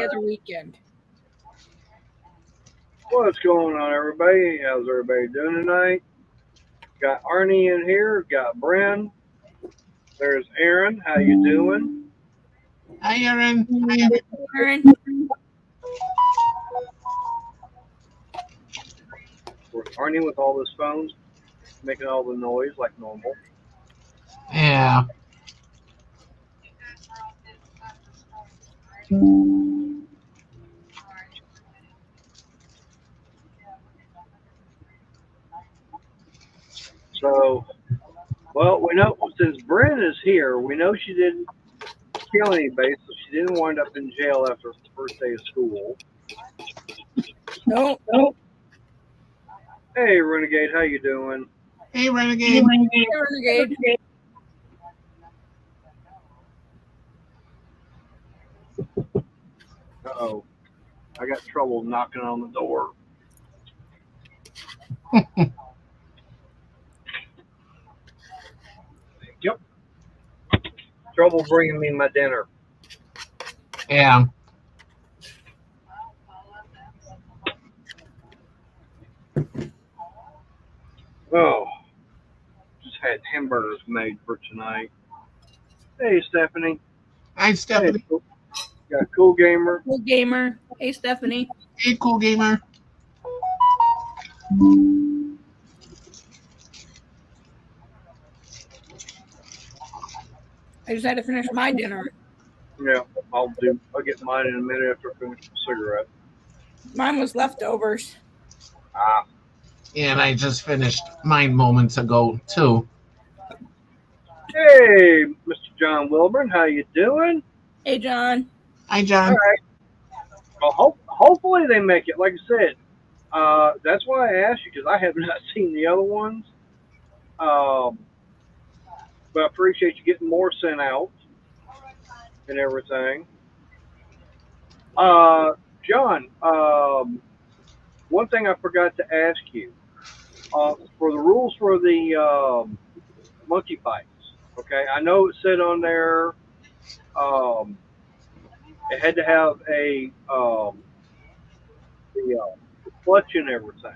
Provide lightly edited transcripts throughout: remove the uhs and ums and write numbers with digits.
has a weekend. What's going on, everybody? How's everybody doing tonight? Got Arnie in here. Got Bren. There's Aaron. How you doing? Hi, Aaron. Aaron, Of course, Arnie with all his phones making all the noise like normal. Yeah. So, well, we know since Bren is here, we know she didn't kill anybody, so she didn't wind up in jail after the first day of school. no, Hey, Renegade, how you doing? Hey, Renegade. Renegade. Uh-oh. I got trouble knocking on the door. Yep. Trouble bringing me my dinner. Yeah. Oh, just had hamburgers made for tonight. Hey, Stephanie. Hi, Hey, Stephanie. got Cool Gamer. Cool gamer. Hey, Stephanie. Hey, cool gamer. I just had to finish my dinner. Yeah, I'll get mine in a minute after I finish the cigarette. Mine was leftovers. Ah, And I just finished mine moments ago, too. hey, Mr. John Wilburn, how you doing? Hey, John. Hi, All John. right. Well, hopefully they make it. Like I said, that's why I asked you because I have not seen the other ones. But I appreciate you getting more sent out and everything. John, one thing I forgot to ask you for the rules for the monkey fights. Okay, I know it said on there it had to have the clutch and everything.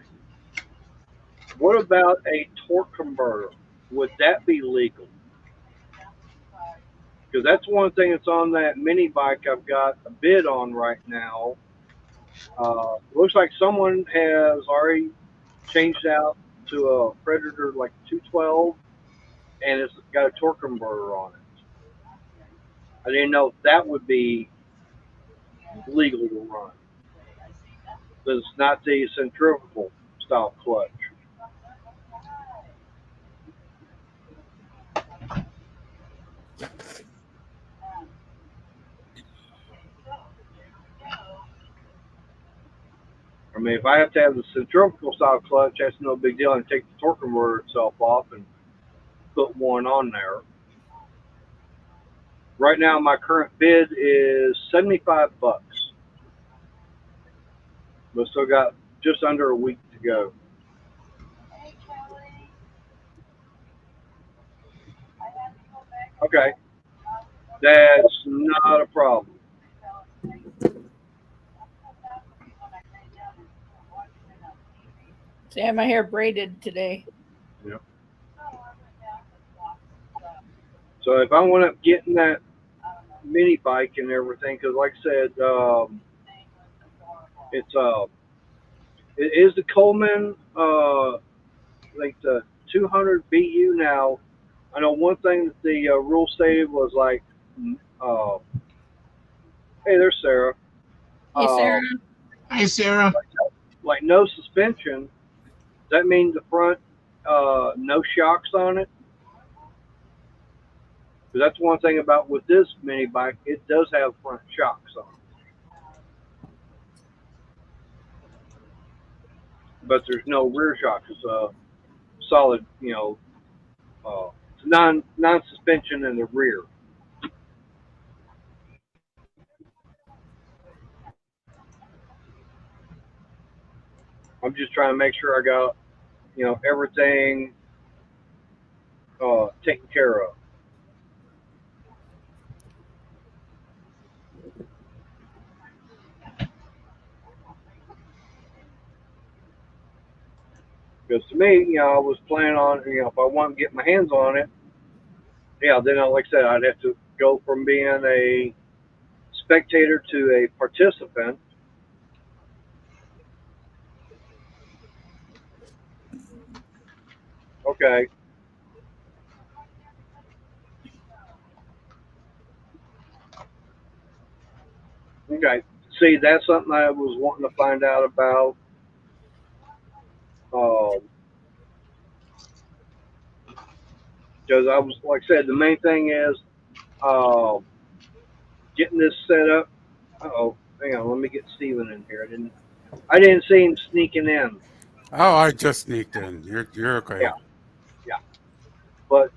What about a torque converter? Would that be legal? Because that's one thing that's on that mini bike I've got a bid on right now. Looks like someone has already changed out to a Predator like 212, and it's got a torque converter on it. I didn't know if that would be legal to run. But it's not the centrifugal style clutch. I mean, if I have to have the centrifugal style clutch, that's no big deal. I can take the torque converter itself off and put one on there. Right now, my current bid is $75, but still got just under a week to go. Okay, that's not a problem. See, I have my hair braided today. Yep. So if I want to get in that mini bike and everything, because like I said, it's it is the Coleman like the 200 BU now. I know one thing that the rule stated was like, uh, hey, there's Sarah. Hey, Sarah. Hi, Sarah. Like no suspension. Does that mean the front no shocks on it? Because that's one thing about with this mini bike, it does have front shocks on it, but there's no rear shocks. It's a solid, it's non suspension in the rear. I'm just trying to make sure I got everything taken care of. Because to me, I was planning on, if I want to get my hands on it, then like I said, I'd have to go from being a spectator to a participant. Okay. Okay. See, that's something I was wanting to find out about. Because I was, like I said, the main thing is uh, getting this set up. Oh, hang on, let me get Steven in here. I didn't see him sneaking in. Oh, I just sneaked in. You're Yeah, okay. yeah. But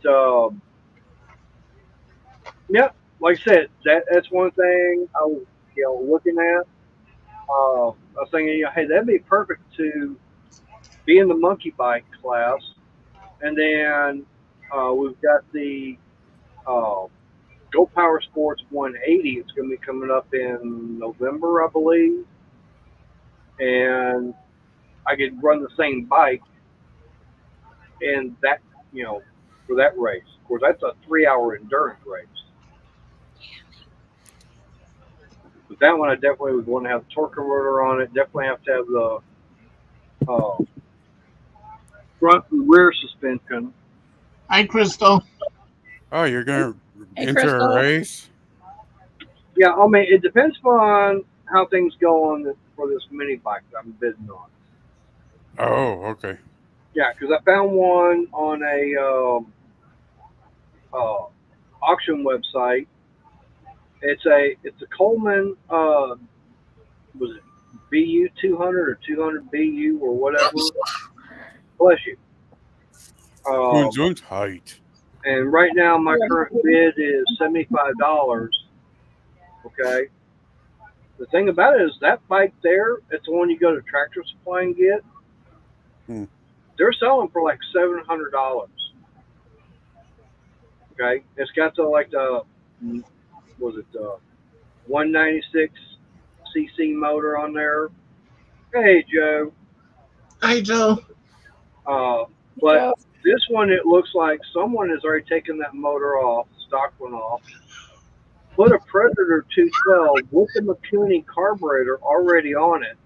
yeah, like I said, that's one thing I was looking at. I was thinking, hey, that'd be perfect to be in the monkey bike class, and then we've got the uh, Go Power Sports 180. It's going to be coming up in November, I believe, and I could run the same bike in that, for that race. Of course, that's a 3-hour endurance race. But that one, I definitely would want to have the torque converter on it. Definitely have to have the uh, front and rear suspension. Hi, Crystal. Oh, you're gonna Hey, enter a Crystal. race? Yeah, I mean, it depends on how things go on for this mini bike that I'm bidding on. Oh, okay. Yeah, because I found one on a auction website. It's a Coleman was it BU 200 or 200 BU or whatever. Bless you. Gesundheit. And right now my current bid is $75. Okay. The thing about it is that bike there, it's the one you go to Tractor Supply and get. Hmm. They're selling for like $700. Okay, it's got the was it 196 cc motor on there. Hey Joe, Hi, Joe. uh, Hey, but Joe. this one it looks like someone has already taken that motor off, stock one off, put a Predator 212 with the McCooney carburetor already on it,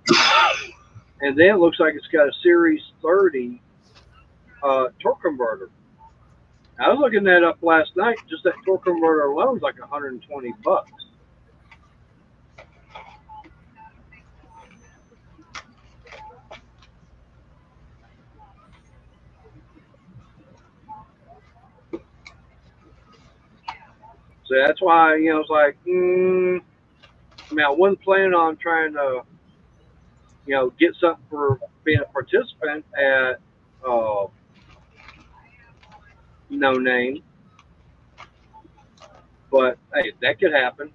and then it looks like it's got a Series 30 torque converter. I was looking that up last night. Just that torque converter alone is like $120. So that's why it's like, I mean, I wasn't planning on trying to get something for being a participant at no name, but hey, that could happen.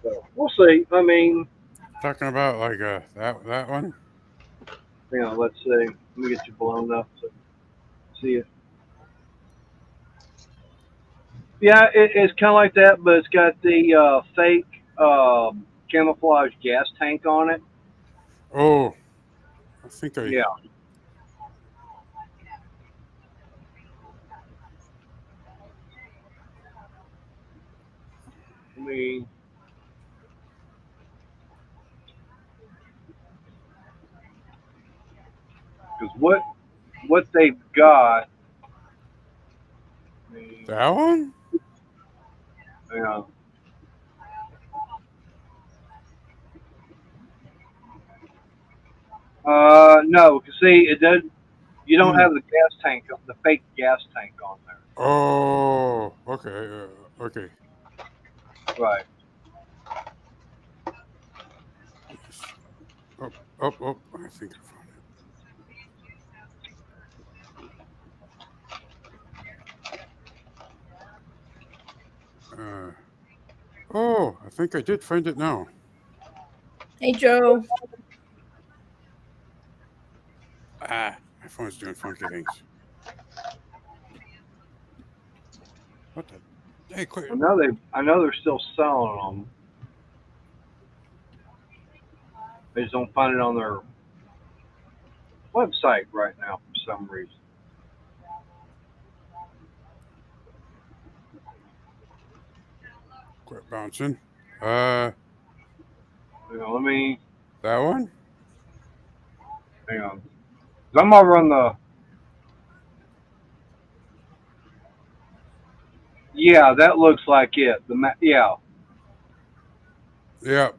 So we'll see. I mean, Talking about like that one. let's see. Let me get you blown up so see it. Yeah, it's kind of like that, but it's got the fake camouflage gas tank on it. Oh, I think I. Yeah, I mean, because what they've got, I mean, That one? yeah. No, because see, it does. You don't Hmm. have the gas tank, the fake gas tank on there. Oh, okay. Okay. Right. Yes. Oh, oh, oh. I think I found it. Oh, I think I did find it now. Hey, Joe. Ah, my phone's doing funky things. What the? Hey, quick. I know they're still selling them. They just don't find it on their website right now for some reason. Quit bouncing. Let me That one? hang on. 'Cause I'm over on the. Yeah, that looks like it. Yeah, Yep.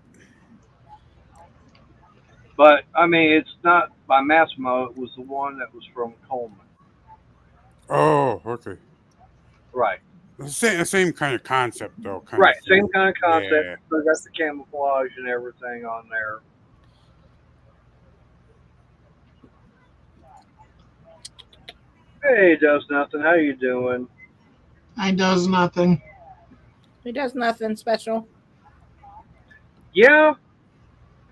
but I mean, it's not by Massimo. It was the one that was from Coleman. Oh, okay. Right. The same kind of concept, though, kind of Right. Same thing. kind of concept. Yeah. So got the camouflage and everything on there. Hey, does nothing. How you doing? I does nothing. He does nothing special. Yeah,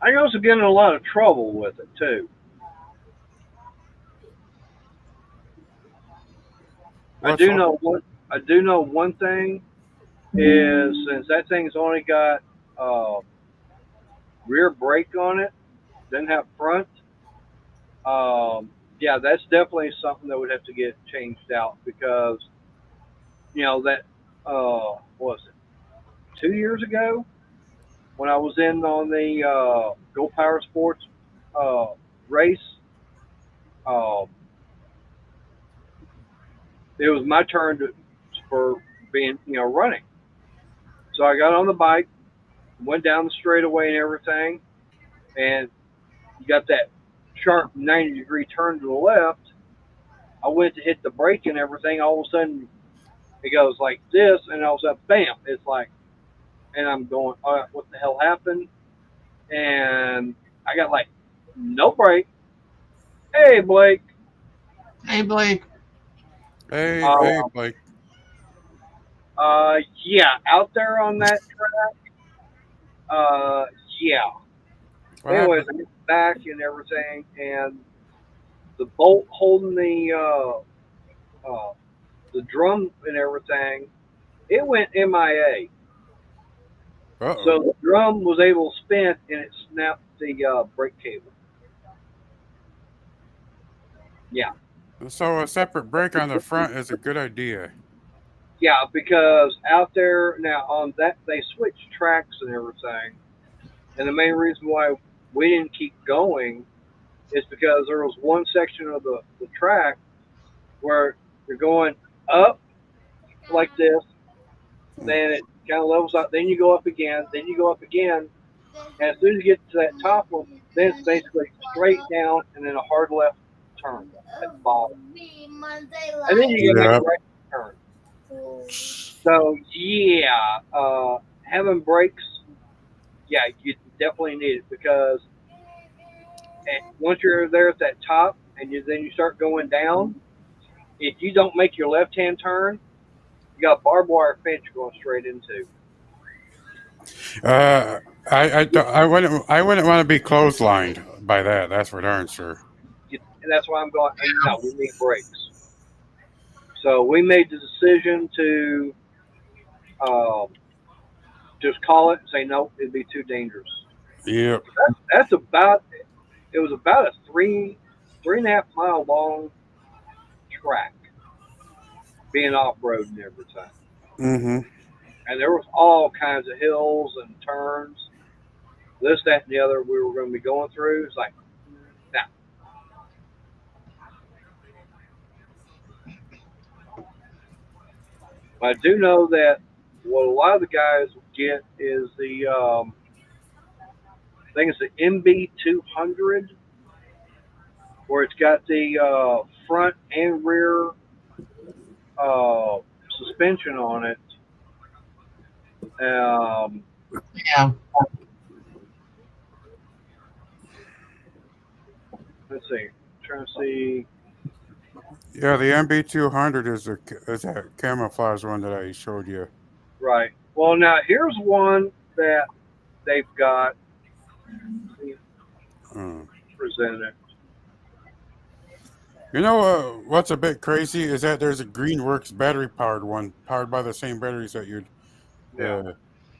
I also get in a lot of trouble with it too. I What's do up? know one. I do know one thing is since that thing's only got uh, rear brake on it, doesn't have front. Yeah, that's definitely something that would have to get changed out because that what was it 2 years ago when I was in on the Go Power Sports uh, race. Uh, it was my turn for being running. So I got on the bike, went down the straightaway and everything, and you got that sharp 90-degree turn to the left. I went to hit the brake and everything. All of a sudden, it goes like this, and all of a sudden, bam! It's like, and I'm going, all right, what the hell happened? And I got like no brake. Hey, Blake. Hey, Blake. Hey, Uh, Blake. yeah, out there on that track. Yeah. What Anyways, happened? I get back and everything, and the bolt holding the drum and everything, it went MIA. Uh-oh. So the drum was able to spin, and it snapped the brake cable. Yeah, So a separate brake on the front is a good idea. yeah, because out there now on that they switched tracks and everything, and the main reason why we didn't keep going is because there was one section of the track where you're going up like this, then it kind of levels out, then you go up again, then you go up again, and as soon as you get to that top one, then it's basically straight down and then a hard left turn at the bottom. And then you can make a Yep. right turn. So, yeah, having brakes, yeah, you definitely need it because once you're there at that top and then you start going down, if you don't make your left hand turn, you got a barbed wire fence you're going straight into. Uh, I wouldn't want to be clotheslined by that. That's for darn sure. And that's why I'm going, no, we need brakes. So we made the decision to um, just call it and say, no, it'd be too dangerous. Yep. That's about, it was about a 3.5 mile long track being off road and everything. Mm-hmm. And there was all kinds of hills and turns, this, that, and the other we were going to be going through. It's like, nah. I do know that what a lot of the guys get is I think it's the MB200, where it's got the front and rear uh, suspension on it. Um, Yeah. let's see, I'm trying to see. Yeah, the MB200 is that camouflage one that I showed you. Right. Well, now here's one that they've got Mm. presented. You know what's a bit crazy is that there's a Greenworks battery powered one, powered by the same batteries that you'd Yeah.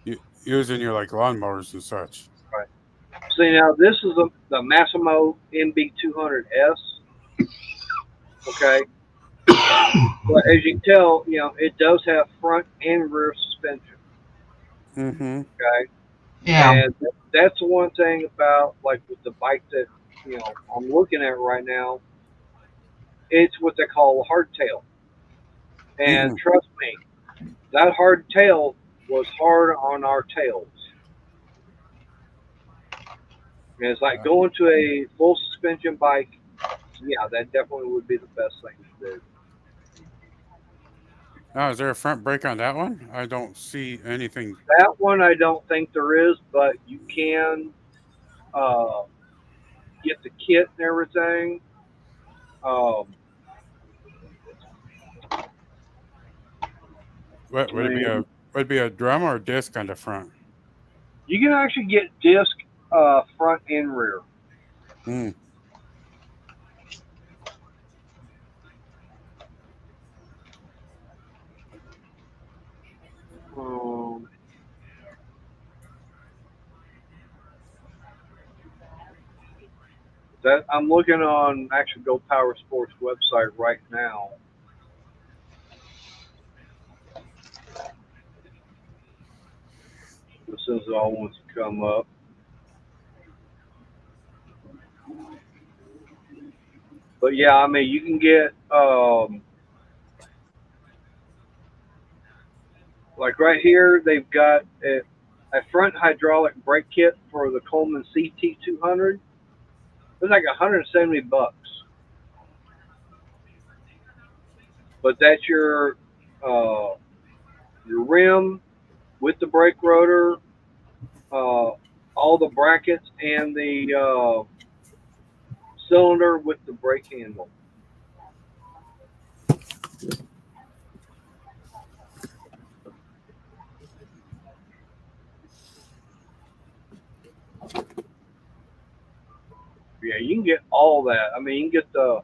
uh, use in your like lawnmowers and such. Right. See, now this is the Massimo MB200S. Okay. But as you can tell, it does have front and rear suspension. Mm-hmm. Okay. Yeah. And that's the one thing about like with the bike that I'm looking at right now. It's what they call a hardtail. And Mm-hmm. trust me, that hardtail was hard on our tails. And it's like going to a full suspension bike. Yeah, that definitely would be the best thing to do. Now, is there a front brake on that one? I don't see anything. That one I don't think there is, but you can uh, get the kit and everything. Um, What would it be a and would it be a drum or a disc on the front? you can actually get disc front and rear. Mm. Um, that I'm looking on actually Go Power Sports website right now. As soon as it all wants to come up. But yeah, I mean, you can get like right here, they've got a front hydraulic brake kit for the Coleman CT200. It's like $170, but that's uh, your rim with the brake rotor, uh, all the brackets, and the cylinder with the brake handle. Yeah, you can get all that. I mean, you can get the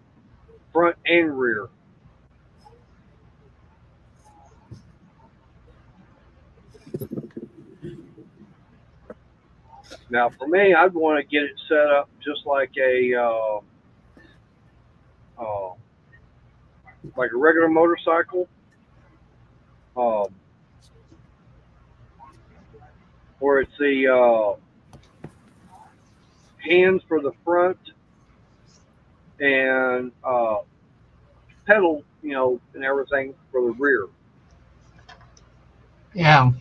front and rear. Now, for me, I'd want to get it set up just uh, like a regular motorcycle, um, where it's the hands for the front and pedal, and everything for the rear. Yeah.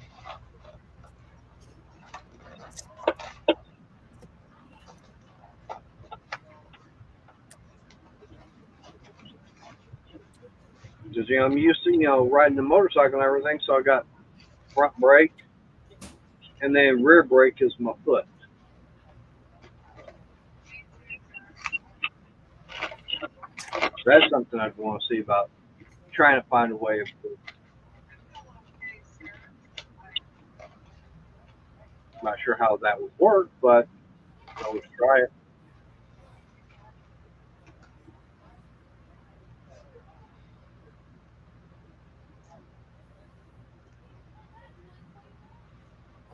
Because I'm used to riding the motorcycle and everything, so I got front brake and then rear brake is my foot. That's something I'd want to see about trying to find a way of. Not sure how that would work, but I always try it.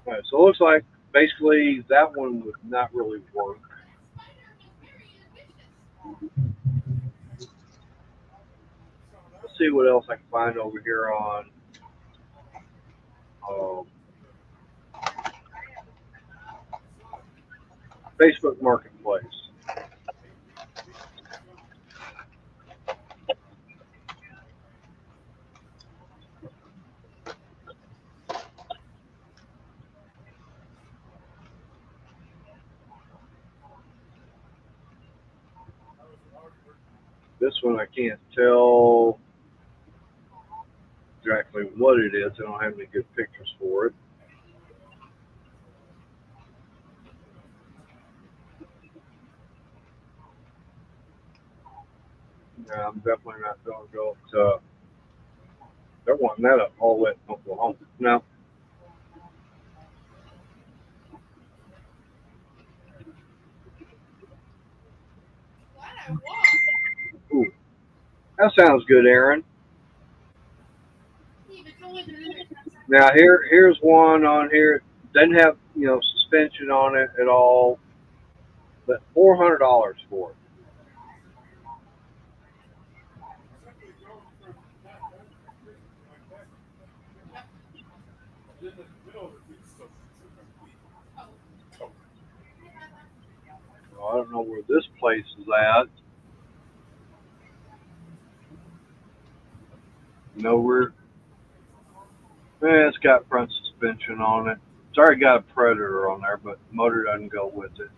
All right, so it looks like basically that one would not really work. Let's see what else I can find over here on um, Facebook Marketplace. This one I can't tell exactly what it is. I don't have any good pictures for it. Yeah, I'm definitely not going to go to. They're wanting that up all the way to Oklahoma. No. Ooh. That sounds good, Aaron. Now here's one on here. It doesn't have suspension on it at all, but $400 for it. Well, I don't know where this place is at. Nowhere. It's got front suspension on it. It's already got a Predator on there, but motor doesn't go with it.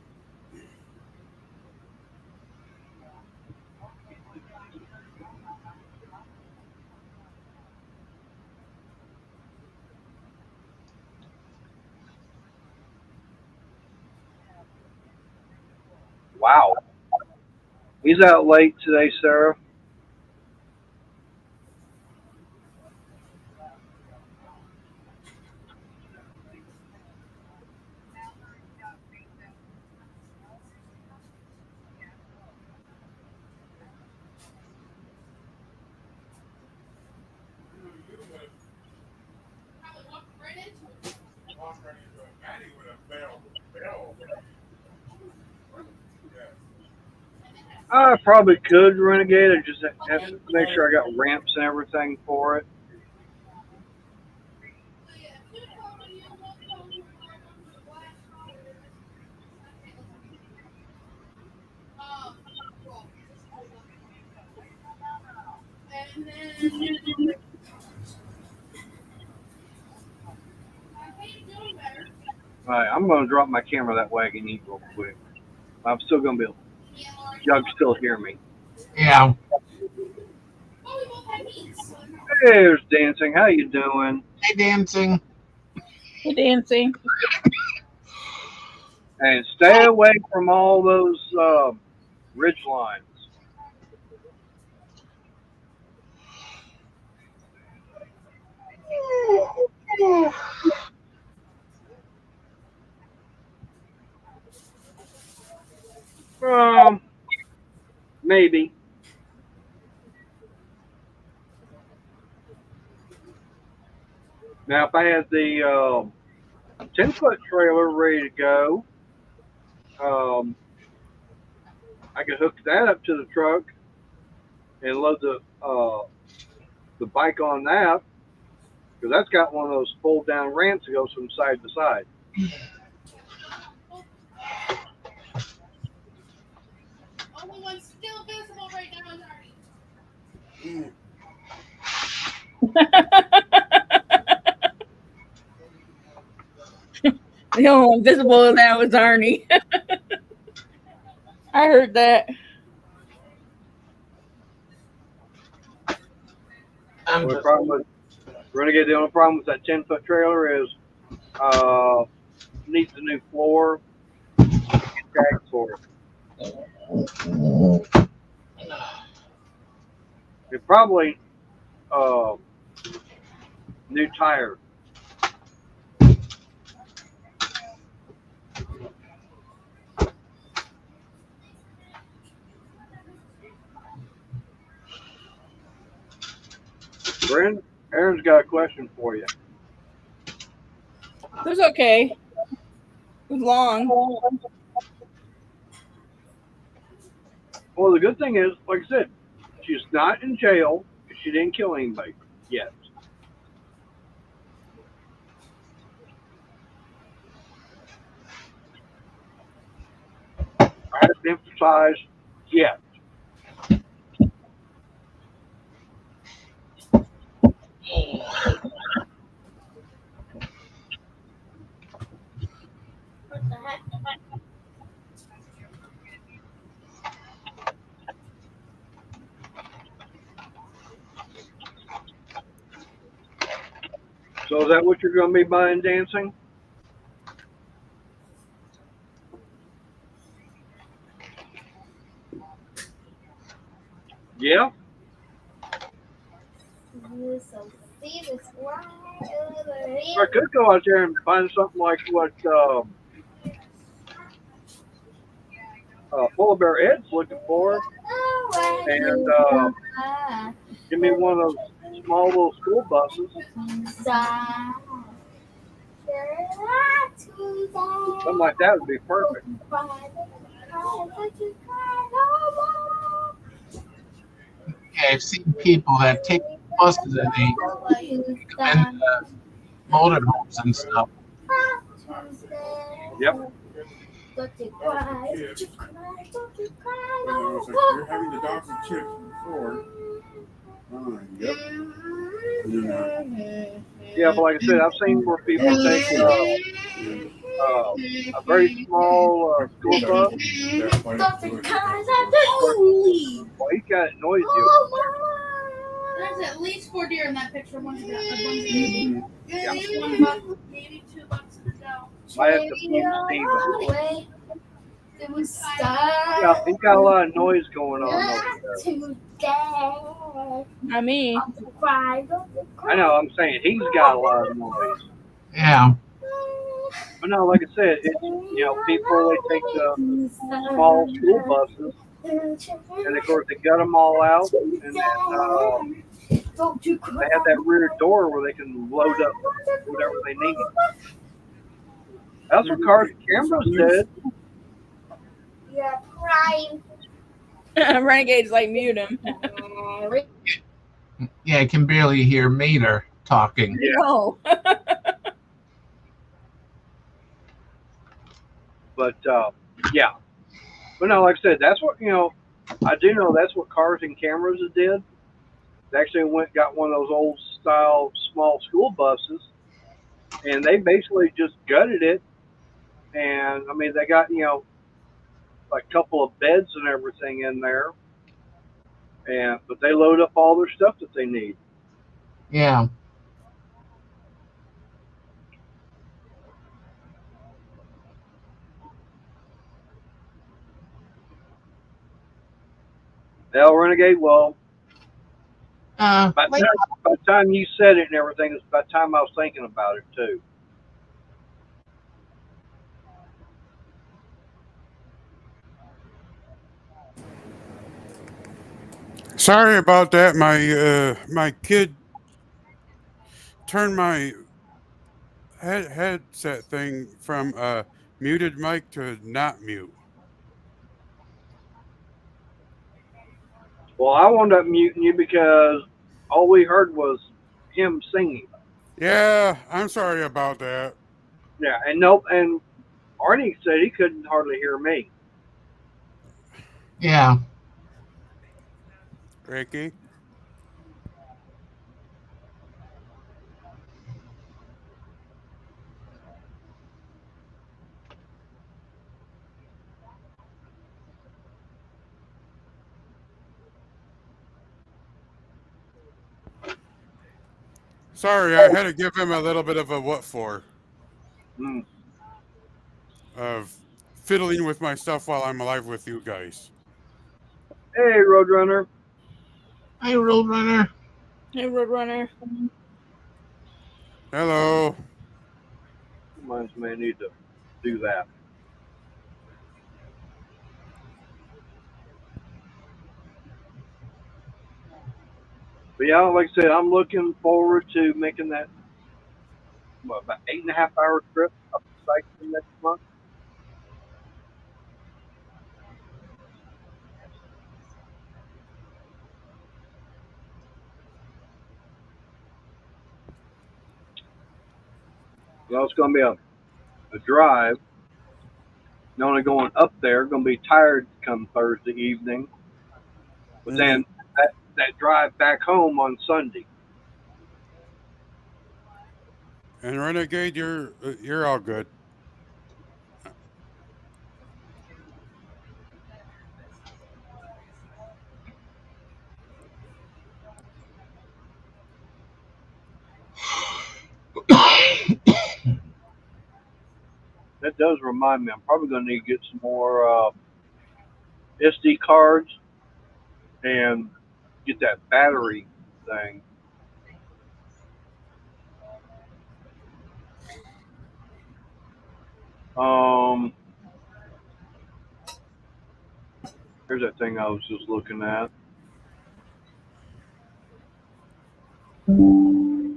Wow. He's out late today, Sarah. I probably could Renegade. I just have to make sure I got ramps and everything for it. All right, I'm going to drop my camera that way I can eat real quick. I'm still going to be able. Y'all can still hear me. Yeah. Hey, there's Dancing. How you doing? Hey, Dancing. Hey, Dancing. And stay away from all those ridge lines. Maybe. Now, if I had the 10-foot trailer ready to go, I could hook that up to the truck and load the bike on that, because that's got one of those fold down ramps that goes from side to side. Only one still visible right now is Arnie. The only one visible now is Arnie. I heard that. Renegade, the only problem with that 10-foot trailer is needs a new floor. Jack for it. It probably new tire. Brent, Aaron's got a question for you. It was okay. It was long. Well, the good thing is, like I said, she's not in jail because she didn't kill anybody yet. I have to emphasize yet. What the heck? So is that what you're going to be buying, Dancing? Yeah? I could go out there and find something like what Polar Bear Ed's looking for. And give me one of those small little school buses. Something like that would be perfect. Yeah, I've seen people that take buses and they come into motorhomes and stuff. Yep. You're having the dogs and chicks before. Yep. Yeah, but like I said, I've seen where people take a very small school bus. Well, he got it noisy. There's at least 4 deer in that picture. One's got $1, maybe $2 in the dough. I have to mute Steven. Yeah, he's got a lot of noise going on over there. Not me. I know, I'm saying he's got a lot of noise. Yeah. But no, like I said, it's, people, they take the small school buses, and of course they gut them all out, and then they have that rear door where they can load up whatever they need. That's what cars and cameras did. Renegade's like mute him. Yeah, I can barely hear Mater talking. Yeah. No. But yeah. But no, like I said, that's what I do know that's what cars and cameras did. They actually got one of those old style small school buses, and they basically just gutted it. And I mean, they got like a couple of beds and everything in there, but they load up all their stuff that they need. Yeah. Now, Renegade, well, by Like, the time you said it and everything, it's by the time I was thinking about it too. Sorry about that. My kid turned my headset thing from muted mic to not mute. Well, I wound up muting you because all we heard was him singing. Yeah, I'm sorry about that. Yeah, and Arnie said he couldn't hardly hear me. yeah. Ricky. Sorry, I had to give him a little bit of a what for Mm. of fiddling with my stuff while I'm alive with you guys. Hey, Roadrunner. Hi, Roadrunner. Hey, Roadrunner. Hello. Reminds me I need to do that. But yeah, like I said, I'm looking forward to making that about 8.5 hour trip up to Cycling next month. Well, it's going to be a drive. Not only going up there, going to be tired come Thursday evening, but then that drive back home on Sunday. And Renegade, you're all good. That does remind me, I'm probably going to need to get some more SD cards and get that battery thing. Here's that thing I was just looking at. Well,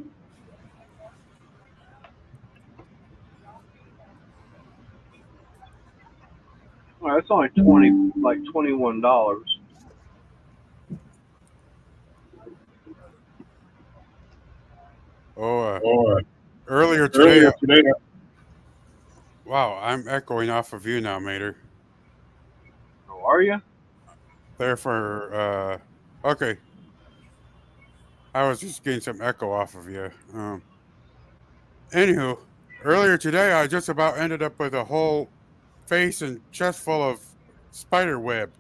that's only 20, like $21. Oh, Oh, earlier today, earlier today, wow, I'm echoing off of you now, Mater. Oh, are you? Therefore, okay, I was just getting some echo off of you. Anywho, earlier today, I just about ended up with a whole face and chest full of spider web.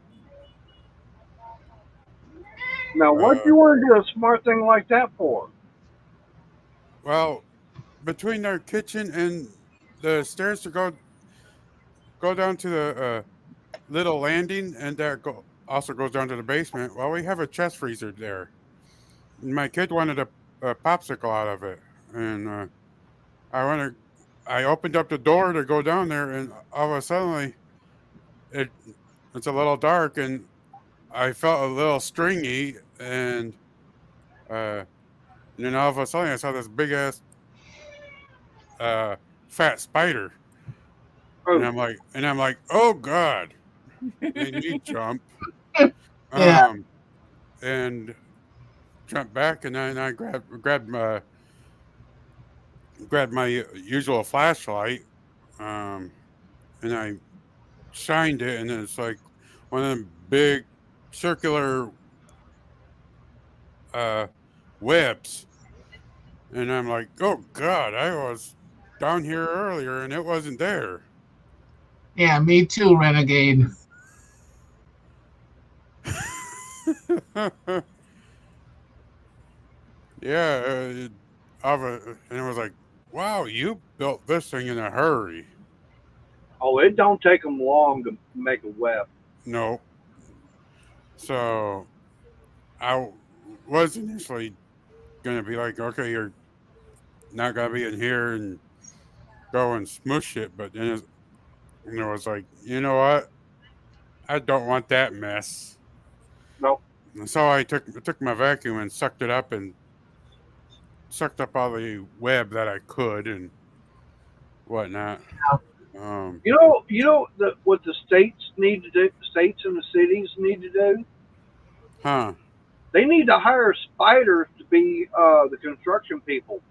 Now, what do Uh, you want to do a smart thing like that for? well, between their kitchen and the stairs to go down to the little landing, and also goes down to the basement. Well, we have a chest freezer there. My kid wanted a popsicle out of it, and I wanted. I opened up the door to go down there, and all of a sudden, it it's a little dark, and I felt a little stringy, uh, and then all of a sudden, I saw this big ass uh, fat spider, Oh, and I'm like, oh god, made me jump, Yeah, um, and jumped back, and then I grabbed my usual flashlight, um, and I shined it, and it's like one of them big circular uh, webs, and I'm like, oh god, I was down here earlier, and it wasn't there. yeah, me too, Renegade. Yeah, and it was like, wow, you built this thing in a hurry. oh, it don't take them long to make a web. No, so I was initially gonna be like, okay, you're not gonna be in here and go and smush it, but then and it was like, you know what? I don't want that mess. No, And so I took my vacuum and sucked it up and sucked up all the web that I could and whatnot. Um, what the states need to do. The states and the cities need to do. huh? They need to hire spiders to be the construction people.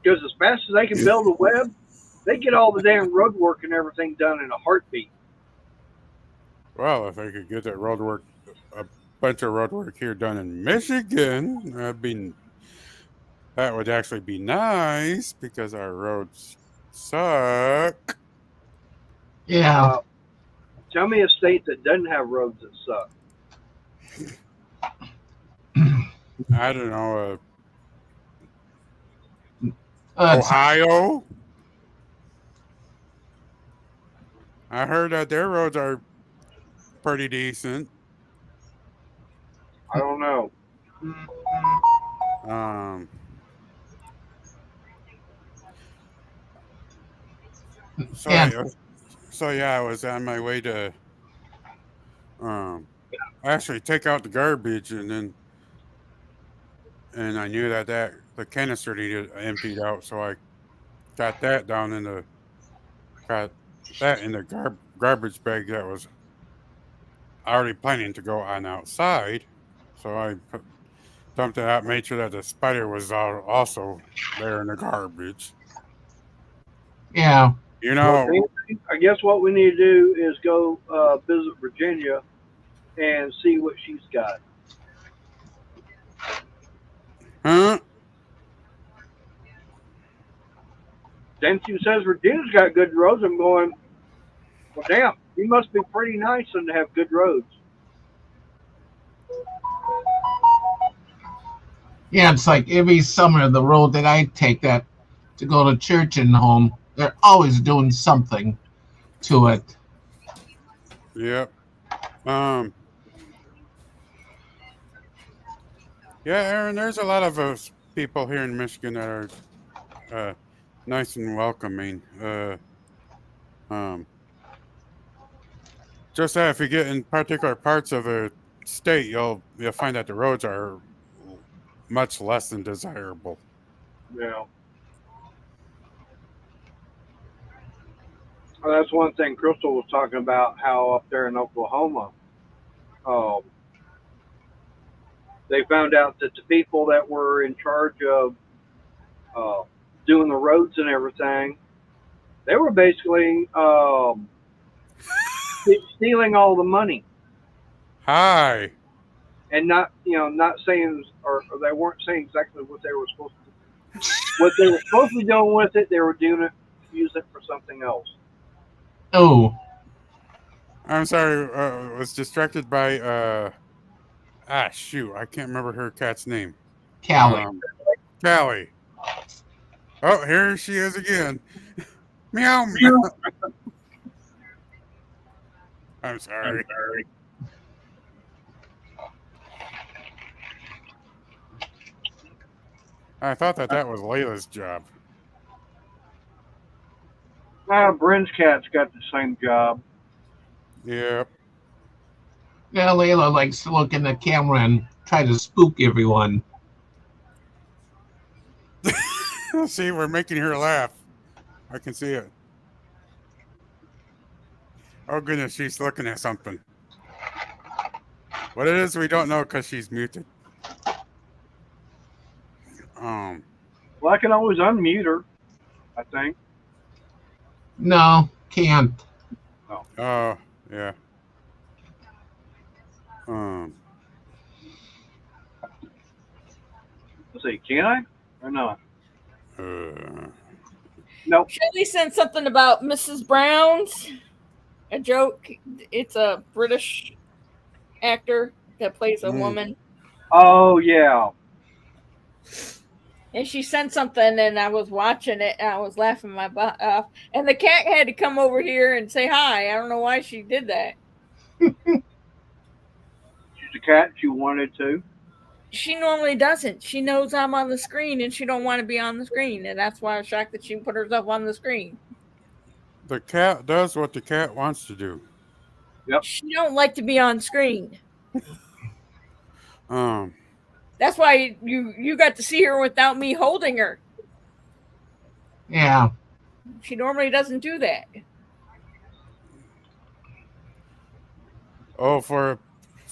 Because as fast as they can build a web, they get all the damn road work and everything done in a heartbeat. Well, if I could get a bunch of road work here done in Michigan, that would actually be nice because our roads suck. Yeah, Uh, tell me a state that doesn't have roads that suck. I don't know, it's, Ohio. I heard that their roads are pretty decent. I don't know. Um, so yeah, I, so yeah, I was on my way to um actually take out the garbage, and I knew that the canister needed emptied out, so I got that down in the got that in the garbage bag that was already planning to go on outside. So dumped it out, made sure that the spider was also there in the garbage. yeah, You Well, know, I guess what we need to do is go visit Virginia and see what she's got. huh? Then she says Virginia's got good roads. I'm going, well, damn, you must be pretty nice and to have good roads. yeah. It's like every summer, the road that I take that to go to church and home, they're always doing something to it. Yep. Um. Yeah, Aaron. There's a lot of us people here in Michigan that are uh, nice and welcoming. Um. Just that if you get in particular parts of the state, you'll find that the roads are much less than desirable. Yeah. Well, that's one thing Crystal was talking about, how up there in Oklahoma, um, they found out that the people that were in charge of uh, doing the roads and everything, they were basically stealing all the money Hi. and not, not saying, or they weren't saying exactly what they were supposed to. What they were supposed to be doing with it, they were doing it, use it for something else. Oh, I'm sorry. I was distracted by shoot. I can't remember her cat's name. Callie. Callie. Oh, here she is again. Meow meow. I'm sorry. I thought that was Layla's job. Bryn's cat's got the same job. Yep. Yeah, Layla likes to look in the camera and try to spook everyone. See, we're making her laugh. I can see it. Oh goodness, she's looking at something. What it is, we don't know because she's muted. Well, I can always unmute her, I think. No, can't. Oh, yeah. Let's see, can I or not? Uh, Nope. Shelly sent something about Mrs. Brown's. A joke. It's a British actor that plays a woman. Oh yeah. And she sent something, and I was watching it, and I was laughing my butt off. And the cat had to come over here and say hi. I don't know why she did that. She's a cat. She wanted to. She normally doesn't. She knows I'm on the screen, and she don't want to be on the screen, and that's why I'm shocked that she put herself on the screen. the cat does what the cat wants to do. Yep. She don't like to be on screen. That's why you got to see her without me holding her. Yeah. She normally doesn't do that. Oh, for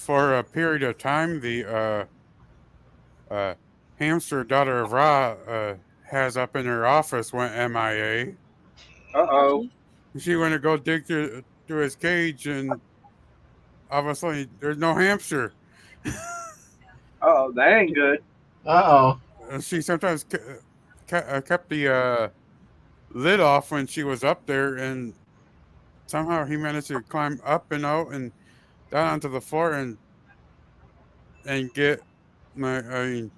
a period of time, the hamster daughter of Ra has up in her office went MIA. Uh-oh. She went to go dig through his cage, and obviously there's no hamster. Uh-oh, that ain't good. Uh-oh. She sometimes kept the lid off when she was up there, and somehow he managed to climb up and out and down onto the floor and get to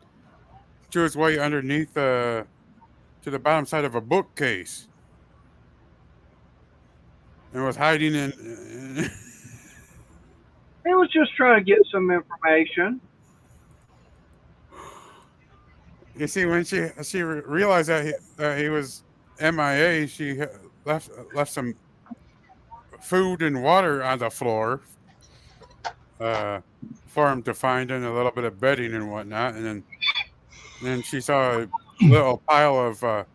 his way underneath to the bottom side of a bookcase and was hiding in He was just trying to get some information. You see, when she realized that he was MIA, she left some food and water on the floor for him to find, and a little bit of bedding and whatnot. And then she saw a little pile of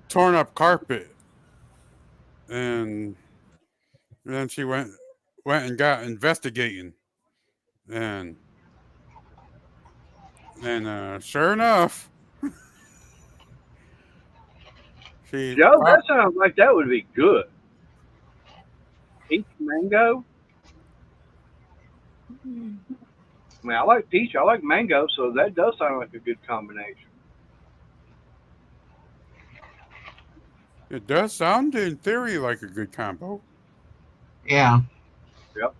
torn up carpet, and then she went and got investigating, and sure enough, Joe, that sounds like that would be good. Peach mango. I mean, I like peach. I like mango, so that does sound like a good combination. It does sound, in theory, like a good combo. Yeah. Yep.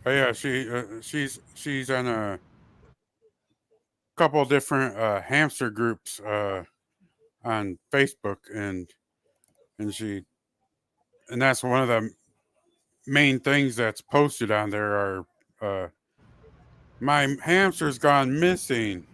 But yeah, she's on a couple different hamster groups on Facebook, and that's one of the main things that's posted on there are My hamster's gone missing.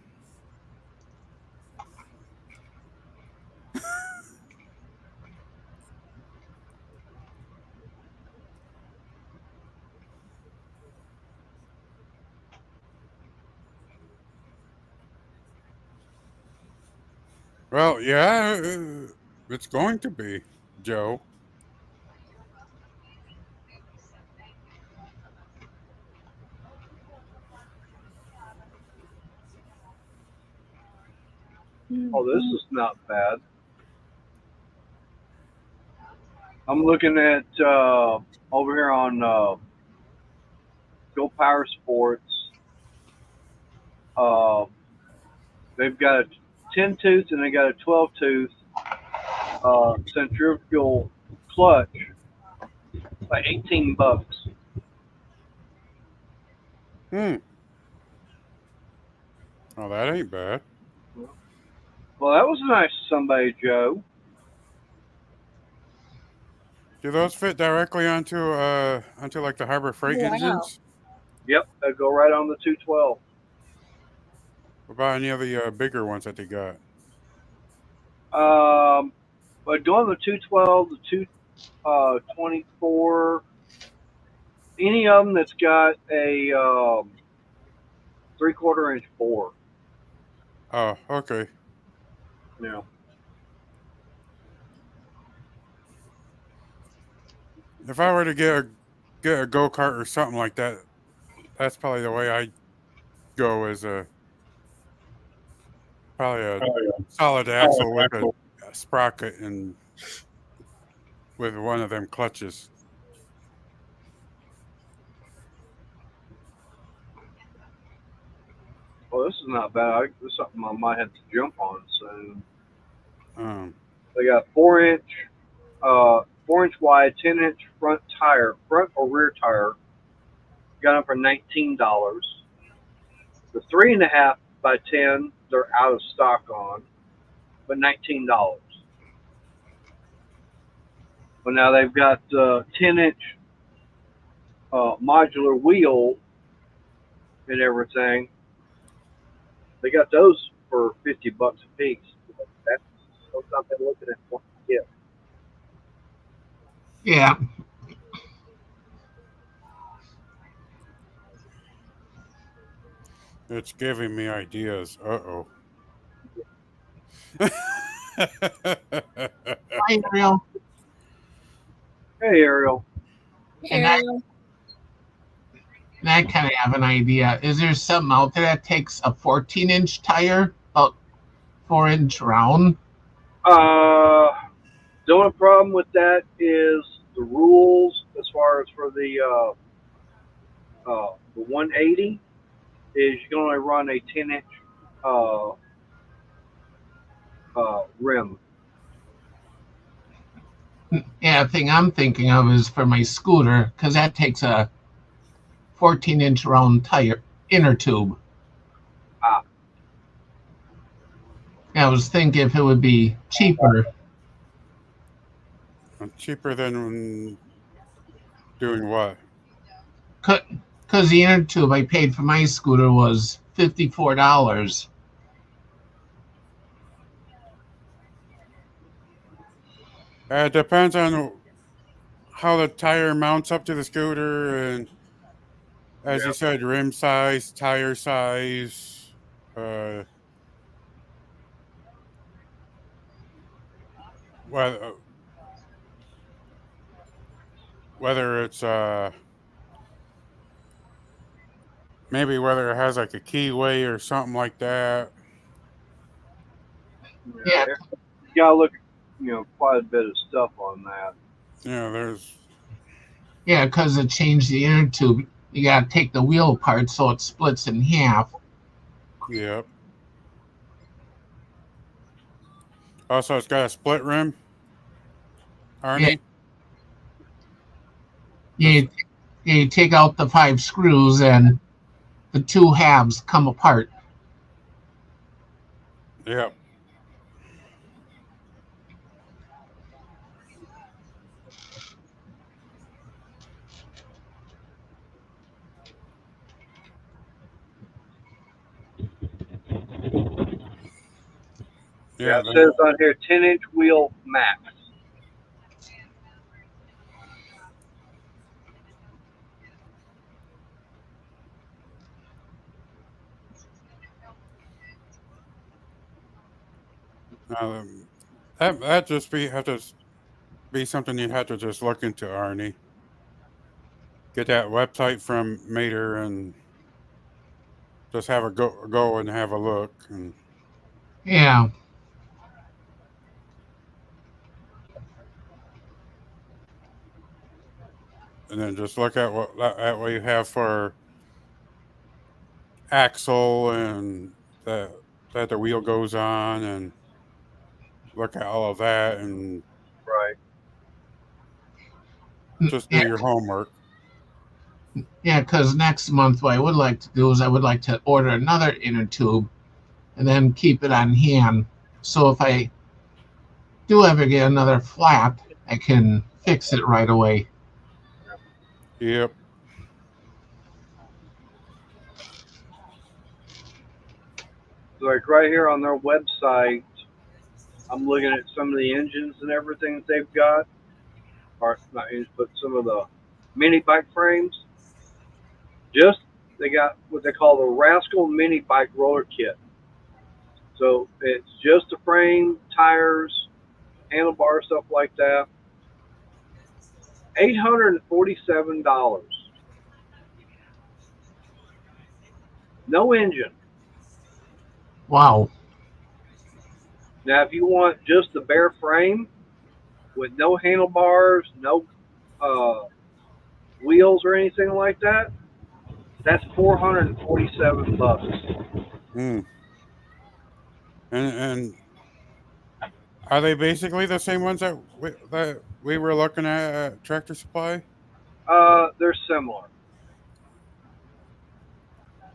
Well, yeah, it's going to be, Joe. Oh, this is not bad. I'm looking at over here on Go Power Sports. Uh, they've got a 10 tooth and they got a 12 tooth centrifugal clutch, like $18. Hmm. Oh, that ain't bad. Well, that was nice of somebody, Joe. Do those fit directly onto like the Harbor Freight Wow. engines? Yep, they go right on the 212. What about any of the bigger ones that they got? But doing the 212, the 224, any of them that's got a 3/4 inch bore, Oh, okay. you know. If I were to get a go kart or something like that, that's probably the way I go. Is probably a solid axle with a sprocket and with one of them clutches. Well, this is not bad. This is something I might have to jump on soon. Um, They got 4 inch wide, 10-inch front tire, front or rear tire. Got them for $19. The 3.5 by 10, they're out of stock on, but $19. But now they've got 10-inch modular wheel and everything. They got those for $50 a piece. That's something looking at one kit. Yeah. it's giving me ideas. Uh oh. Hi, Ariel. Hey, Ariel. And I, Ariel. and I kind of have an idea. Is there something out there that takes a 14-inch tire, about 4-inch round? The only problem with that is the rules as far as for the 180 is you can only run a 10-inch uh, rim. Yeah, the thing I'm thinking of is for my scooter, because that takes a 14-inch round tire inner tube. Ah, I was thinking if it would be cheaper. Cheaper than doing what? Because the inner tube I paid for my scooter was $54. It depends on how the tire mounts up to the scooter, and as you yeah. said, rim size, tire size, uh, whether whether it's maybe whether it has like a keyway or something like that. Yeah, You gotta look at quite a bit of stuff on that. There's yeah, because to change the inner tube, you got to take the wheel apart so it splits in half. yep. Also, it's got a split rim, Yeah, Arnie. This, you, you take out the 5 screws and the two halves come apart. yep. Yeah, Yeah, it says on here 10-inch wheel max. that just have to be something you'd have to just look into, Arnie. Get that website from Mater and just have a go and have a look, Yeah. and then just look at what you have for axle and that the wheel goes on, and look at all of that and Right. just do Yeah. your homework. Yeah, because next month what I would like to do is I would like to order another inner tube and then keep it on hand. So if I do ever get another flat, I can fix it right away. Yep. Like right here on their website, I'm looking at some of the engines and everything that they've got, or not engines, but some of the mini bike frames. Just they got what they call the Rascal Mini Bike Roller Kit. So it's just the frame, tires, handlebar, stuff like that. $847. No engine. Wow. Now, if you want just the bare frame with no handlebars, no wheels or anything like that, that's $447. Mm. And are they basically the same ones that we were looking at Tractor Supply? They're similar,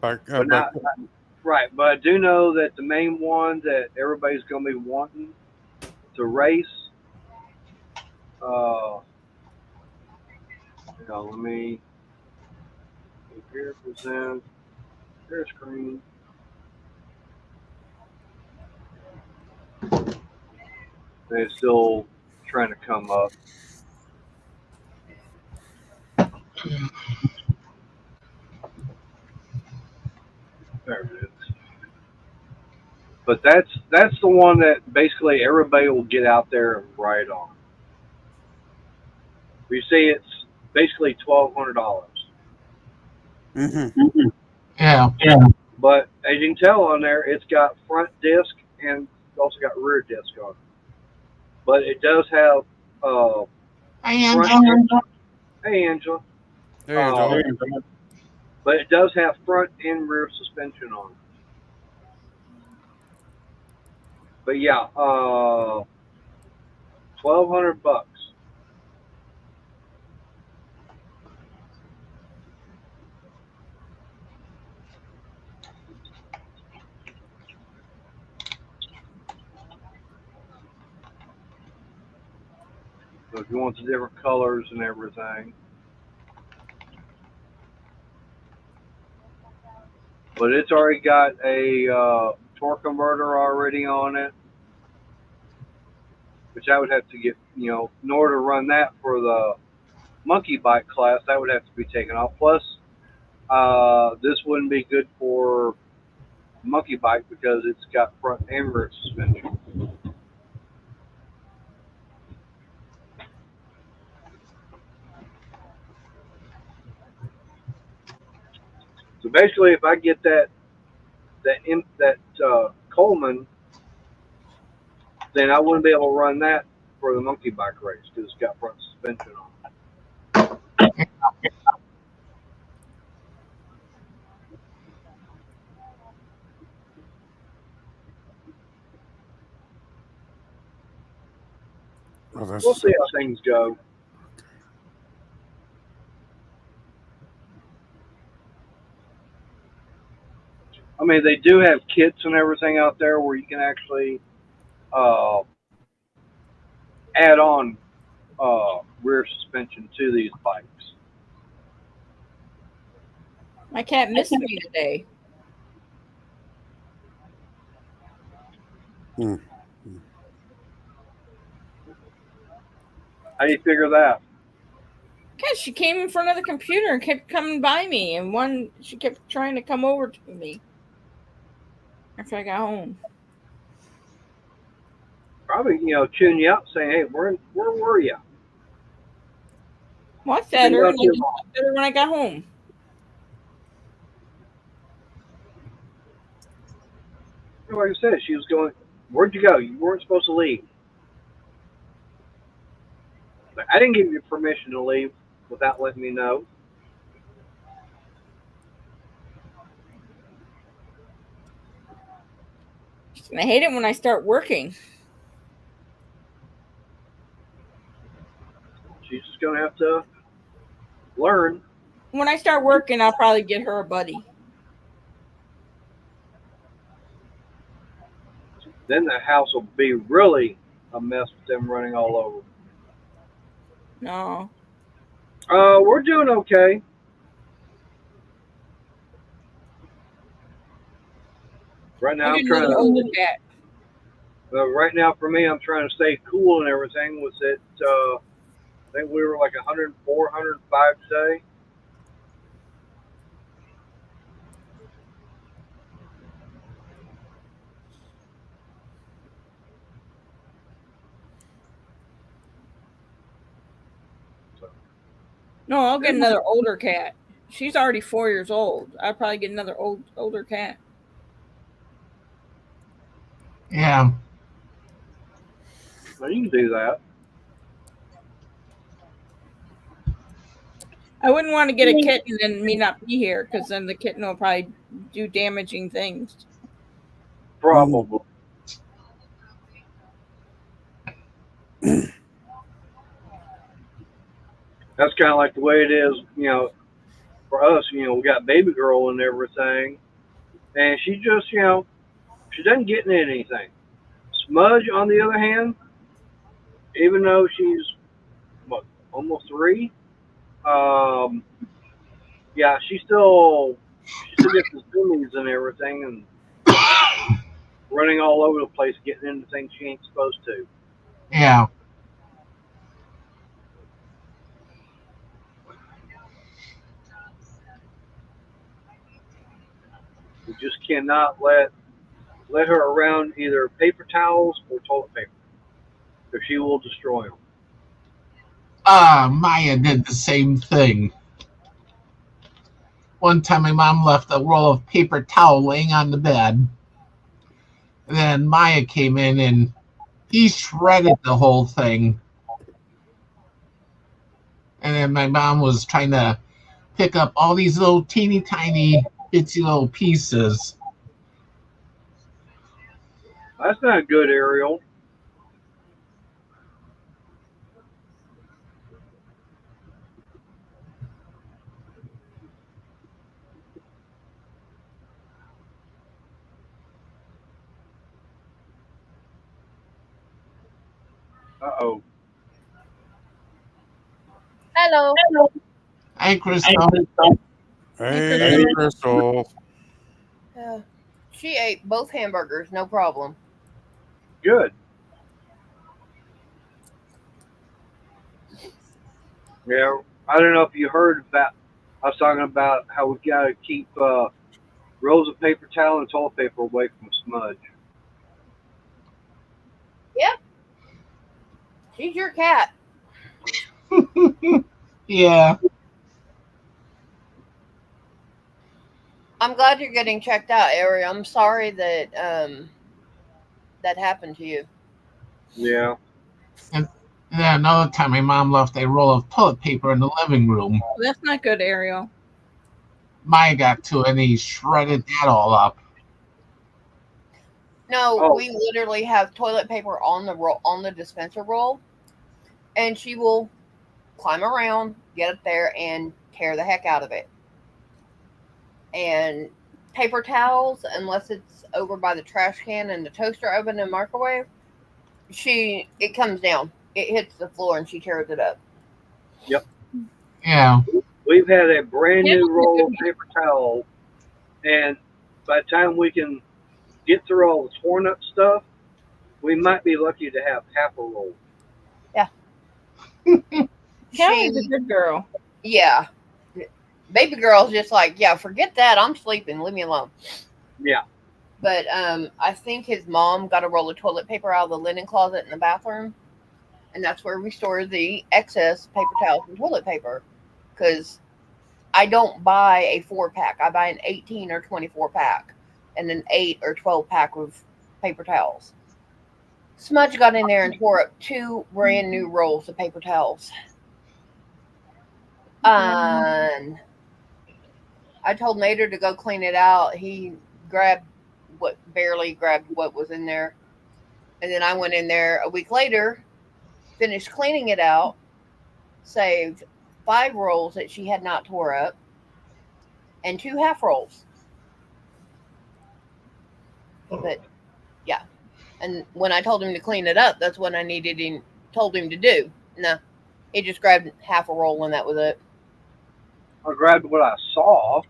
but But not right. But I do know that the main one that everybody's going to be wanting to race. Uh, let me here present share screen. They're still trying to come up. There it is. But that's the one that basically everybody will get out there and ride on. You see, it's basically $1,200. hmm Yeah. But as you can tell on there, it's got front disc and it's also got rear disc on it. But it does have Hey, front. Angela. Hey, Angela. Hey, Uh, Angela. but it does have front and rear suspension on it. But yeah, $1,200. So if you want the different colors and everything. But it's already got a torque converter already on it, which I would have to get, in order to run that for the monkey bike class, that would have to be taken off. Plus, this wouldn't be good for monkey bike because it's got front and rear suspension. So basically, if I get that Coleman, then I wouldn't be able to run that for the monkey bike race because it's got front suspension on it. Oh, this We'll is see how things go. I mean, they do have kits and everything out there where you can actually uh, add on rear suspension to these bikes. My cat missed me today. Hmm. How do you figure that? Because she came in front of the computer and kept coming by me, and she kept trying to come over to me after I got home. Probably, tune you out, saying, "Hey, where were you?" Well, I fed her, and I just fed her when I got home. Like I said, she was going. Where'd you go? You weren't supposed to leave. But I didn't give you permission to leave without letting me know. And I hate it when I start working. She's just gonna have to learn. When I start working, I'll probably get her a buddy. Then the house will be really a mess with them running all over. No. We're doing okay. Right now, I'm trying to. Right now, for me, I'm trying to stay cool and everything. Was it? I think we were like 104, 105 today. No, I'll get another older cat. She's already 4 years old. I'll probably get another older cat. Yeah. Well, you can do that. I wouldn't want to get a kitten and me not be here, because then the kitten will probably do damaging things. Probably. That's kind of like the way it is, for us. We got baby girl and everything, and she just, she doesn't get into anything. Smudge, on the other hand, even though she's almost 3, yeah, she still gets the zoomies and everything, and running all over the place, getting into things she ain't supposed to. Yeah. We just cannot let her around either paper towels or toilet paper, or she will destroy them. Maya did the same thing. One time my mom left a roll of paper towel laying on the bed. And then Maya came in and he shredded the whole thing. And then my mom was trying to pick up all these little teeny tiny itsy little pieces. That's not good, Ariel. Uh-oh. Hello. Hi, Crystal. Hey, Crystal. She ate both hamburgers, no problem. Good. Yeah, I don't know if you heard about. I was talking about how we've got to keep rolls of paper towel and toilet paper away from smudge. Yep. She's your cat. Yeah. I'm glad you're getting checked out, Ari. I'm sorry that that happened to you. Yeah. And then another time my mom left a roll of toilet paper in the living room. Well, that's not good, Ariel. Maya got to it and he shredded that all up. No, we literally have toilet paper on the dispenser roll, and she will climb around, get up there, and tear the heck out of it. And paper towels, unless it's over by the trash can and the toaster oven and microwave, it comes down. It hits the floor and she tears it up. Yep. Yeah. We've had a brand new roll of paper towel, and by the time we can get through all the torn up stuff, we might be lucky to have half a roll. Yeah. Callie's a good girl. Yeah. Baby girl's just like, yeah, forget that. I'm sleeping. Leave me alone. Yeah. But I think his mom got a roll of toilet paper out of the linen closet in the bathroom, and that's where we store the excess paper towels and toilet paper. Because I don't buy a 4-pack. I buy an 18 or 24 pack, and an 8 or 12 pack of paper towels. Smudge got in there and tore up 2 brand new rolls of paper towels. And I told Nader to go clean it out. He barely grabbed what was in there. And then I went in there a week later, finished cleaning it out, saved 5 rolls that she had not tore up, and 2 half rolls. But yeah. And when I told him to clean it up, that's what I told him to do. No. He just grabbed half a roll and that was it. I grabbed what I saw.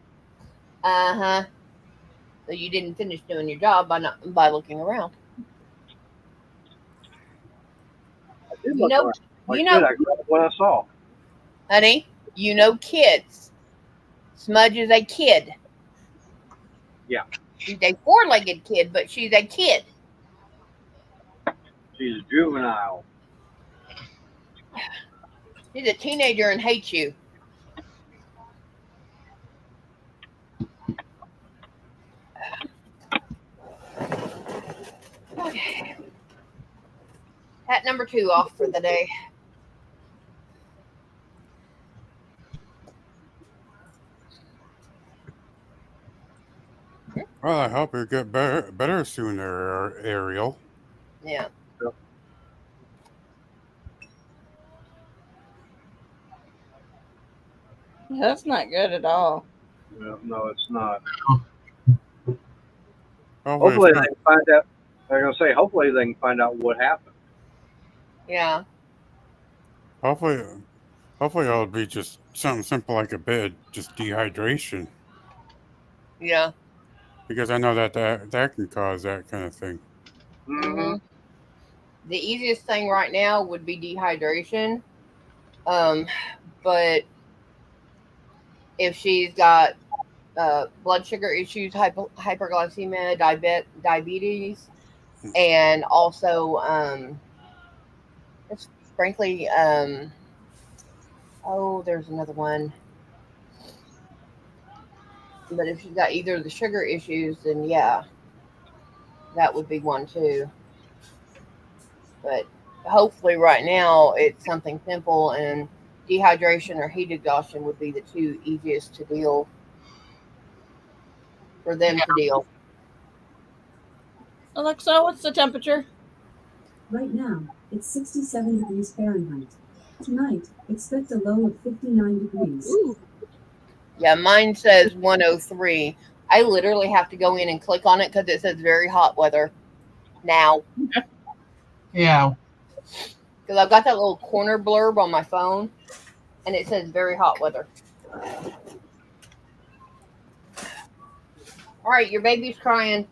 Uh-huh. So you didn't finish doing your job by looking around. I did You look know, around. Like you I said, know, I grabbed what I saw. honey, kids. Smudge is a kid. Yeah. She's a 4-legged kid, but she's a kid. She's juvenile. She's a teenager and hates you. Okay. Hat number 2 off for the day. Well, I hope you get better soon, there, Ariel. Yeah. That's not good at all. No, it's not. Hopefully Hopefully they can find out. They're gonna say hopefully they can find out what happened. Yeah. hopefully it'll be just something simple like a bit, just dehydration. Yeah. Because I know that can cause that kind of thing. Mm-hmm. The easiest thing right now would be dehydration. But if she's got blood sugar issues, hyperglycemia, diabetes, and also it's frankly there's another one. But if she's got either of the sugar issues, then yeah, that would be one too. But hopefully right now it's something simple, and dehydration or heat exhaustion would be the 2 easiest to deal for them to deal. Alexa, what's the temperature? Right now, it's 67 degrees Fahrenheit. Tonight, expect a low of 59 degrees. Ooh. Yeah, mine says 103. I literally have to go in and click on it because it says very hot weather now. Yeah. Because I've got that little corner blurb on my phone, and it says very hot weather. All right, your baby's crying.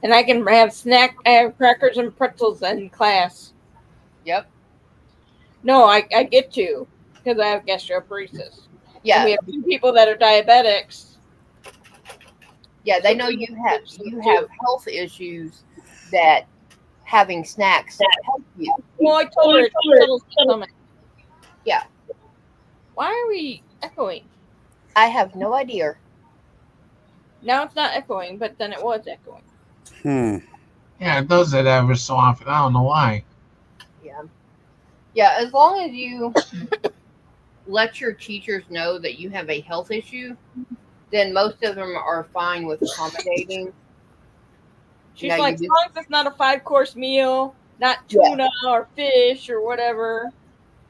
And I can have crackers and pretzels in class. Yep. No, I get to because I have gastroparesis. Yeah. And we have 2 people that are diabetics. Yeah, they know you have health issues that having snacks help you. Well, I told her it's little stomach. Yeah. Why are we echoing? I have no idea. Now it's not echoing, but then it was echoing. Yeah, it does it ever so often. I don't know why. Yeah. Yeah, as long as you let your teachers know that you have a health issue, then most of them are fine with accommodating. She's Now like, as long as it's not a 5-course meal, not tuna or fish or whatever.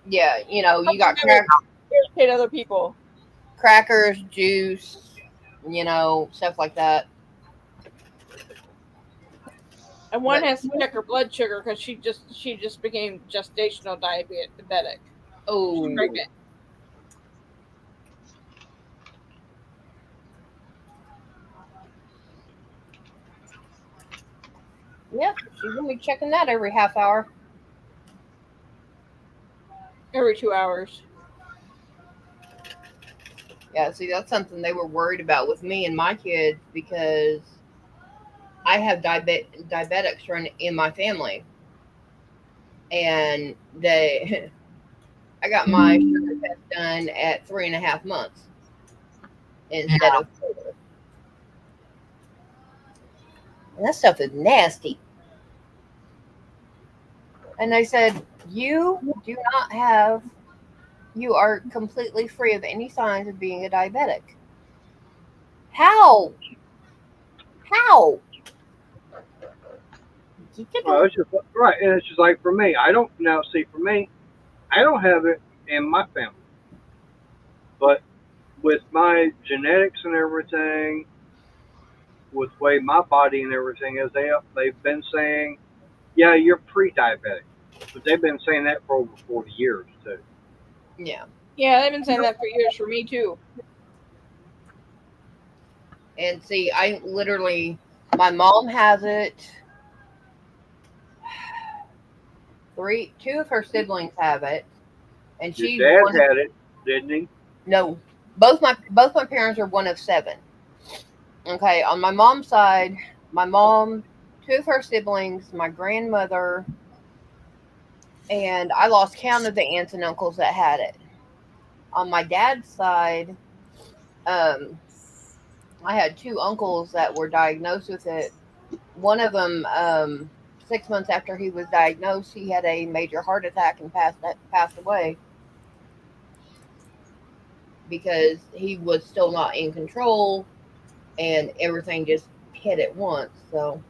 Yeah, you got irritate other people. Crackers, juice, stuff like that. And one But- has to check her blood sugar because she just became gestational diabetic. Oh, She's pregnant. yeah, she's gonna be checking that every half hour. Every 2 hours. Yeah, see, that's something they were worried about with me and my kids because I have diabetics run in my family, and I got my sugar test done at 3.5 months instead of 4. And that stuff is nasty. And they said, you do not have, you are completely free of any signs of being a diabetic. How? How? Well, it's just right, and it's just like for me. I don't now see for me. I don't have it in my family, but with my genetics and everything, with the way my body and everything is, they've been saying, yeah, you're pre-diabetic, but they've been saying that for over 40 years too. Yeah. Yeah, they've been saying that for years for me too. And see, I literally, my mom has it. 2 of her siblings have it, and she's Your dad one. had it, didn't he? No, both my parents are one of 7. Okay, on my mom's side, my mom, 2 of her siblings, my grandmother, and I lost count of the aunts and uncles that had it. On my dad's side, I had 2 uncles that were diagnosed with it. One of them, 6 months after he was diagnosed, he had a major heart attack and passed away because he was still not in control, and everything just hit at once. So,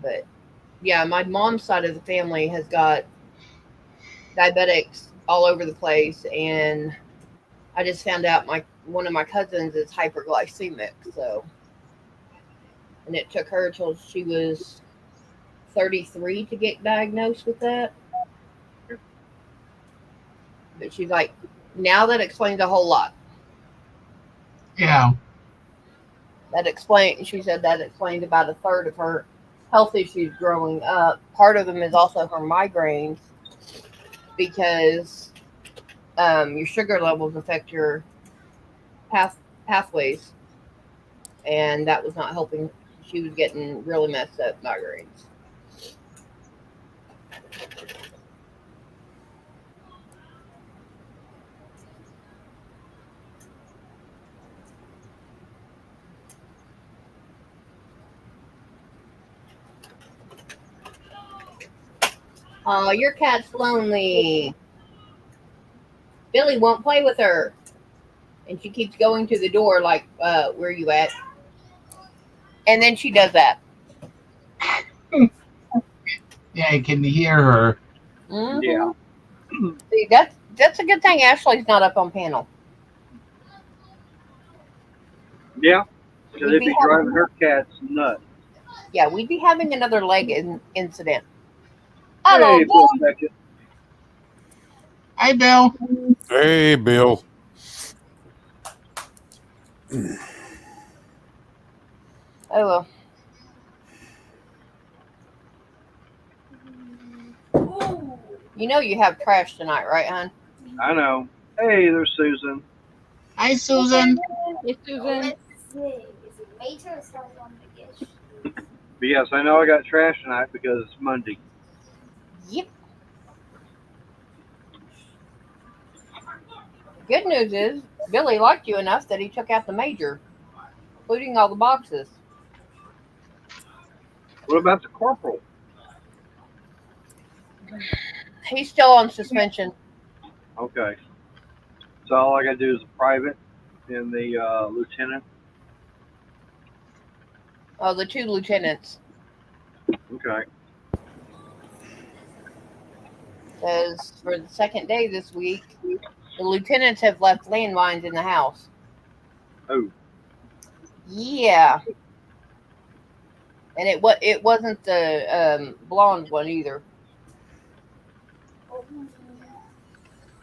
but yeah, my mom's side of the family has got diabetics all over the place, and I just found out one of my cousins is hyperglycemic. So, and it took her till she was 33 to get diagnosed with that. But she's like, now that explains a whole lot. Yeah. She said that explains about a third of her health issues growing up. Part of them is also her migraines because your sugar levels affect your pathways, and that was not helping. She was getting really messed up migraines. Oh, your cat's lonely. Billy won't play with her. And she keeps going to the door like, where are you at? And then she does that. Yeah, I can hear her. Mm-hmm. Yeah. See, that's a good thing Ashley's not up on panel. Yeah. Because We'd they'd be be driving her cats nuts. Yeah, we'd be having another leg incident. Hello, Hey, Bill. Bill Beckett. Hi, Bill. Hey, Bill. Oh, well. You know you have trash tonight, right, hon? I know. Hey, there's Susan. Hi, Susan. Hey, Susan. But yes, I know I got trash tonight because it's Monday. Yep. Good news is Billy liked you enough that he took out the major, including all the boxes. What about the corporal? He's still on suspension. Okay. So all I got to do is a private and the lieutenant. Oh, the 2 lieutenants. Okay. Says for the second day this week, the lieutenants have left landmines in the house. Oh. Yeah, and it wasn't the blonde one either.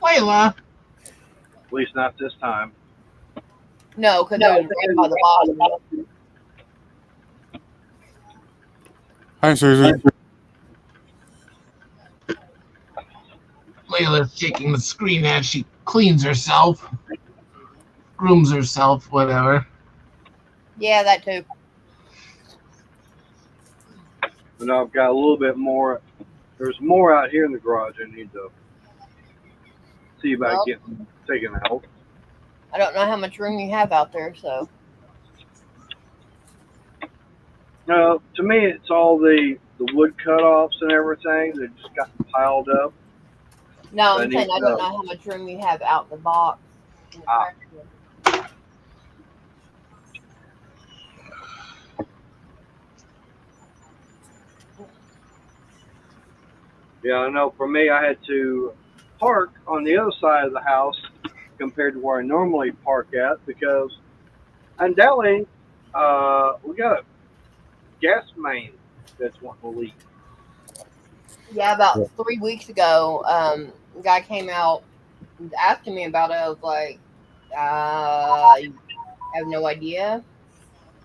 Layla. At least not this time. No, because it was right by the bottom. Hi, Susan. Layla's shaking the screen as she cleans herself, grooms herself, whatever. Yeah, that too. And I've got a little bit more. There's more out here in the garage I need to see about Well, getting taken out. I don't know how much room you have out there, so To me, it's all the wood cutoffs and everything that just got piled up. no, I I'm need saying I don't to. know how much room you have out the box. In the Ah. trash can. Yeah, I know. For me, I had to park on the other side of the house compared to where I normally park at because undoubtedly we got a gas main that's wanting to leak. Yeah, about 3 weeks ago, a guy came out and was asking me about it. I was like, I have no idea.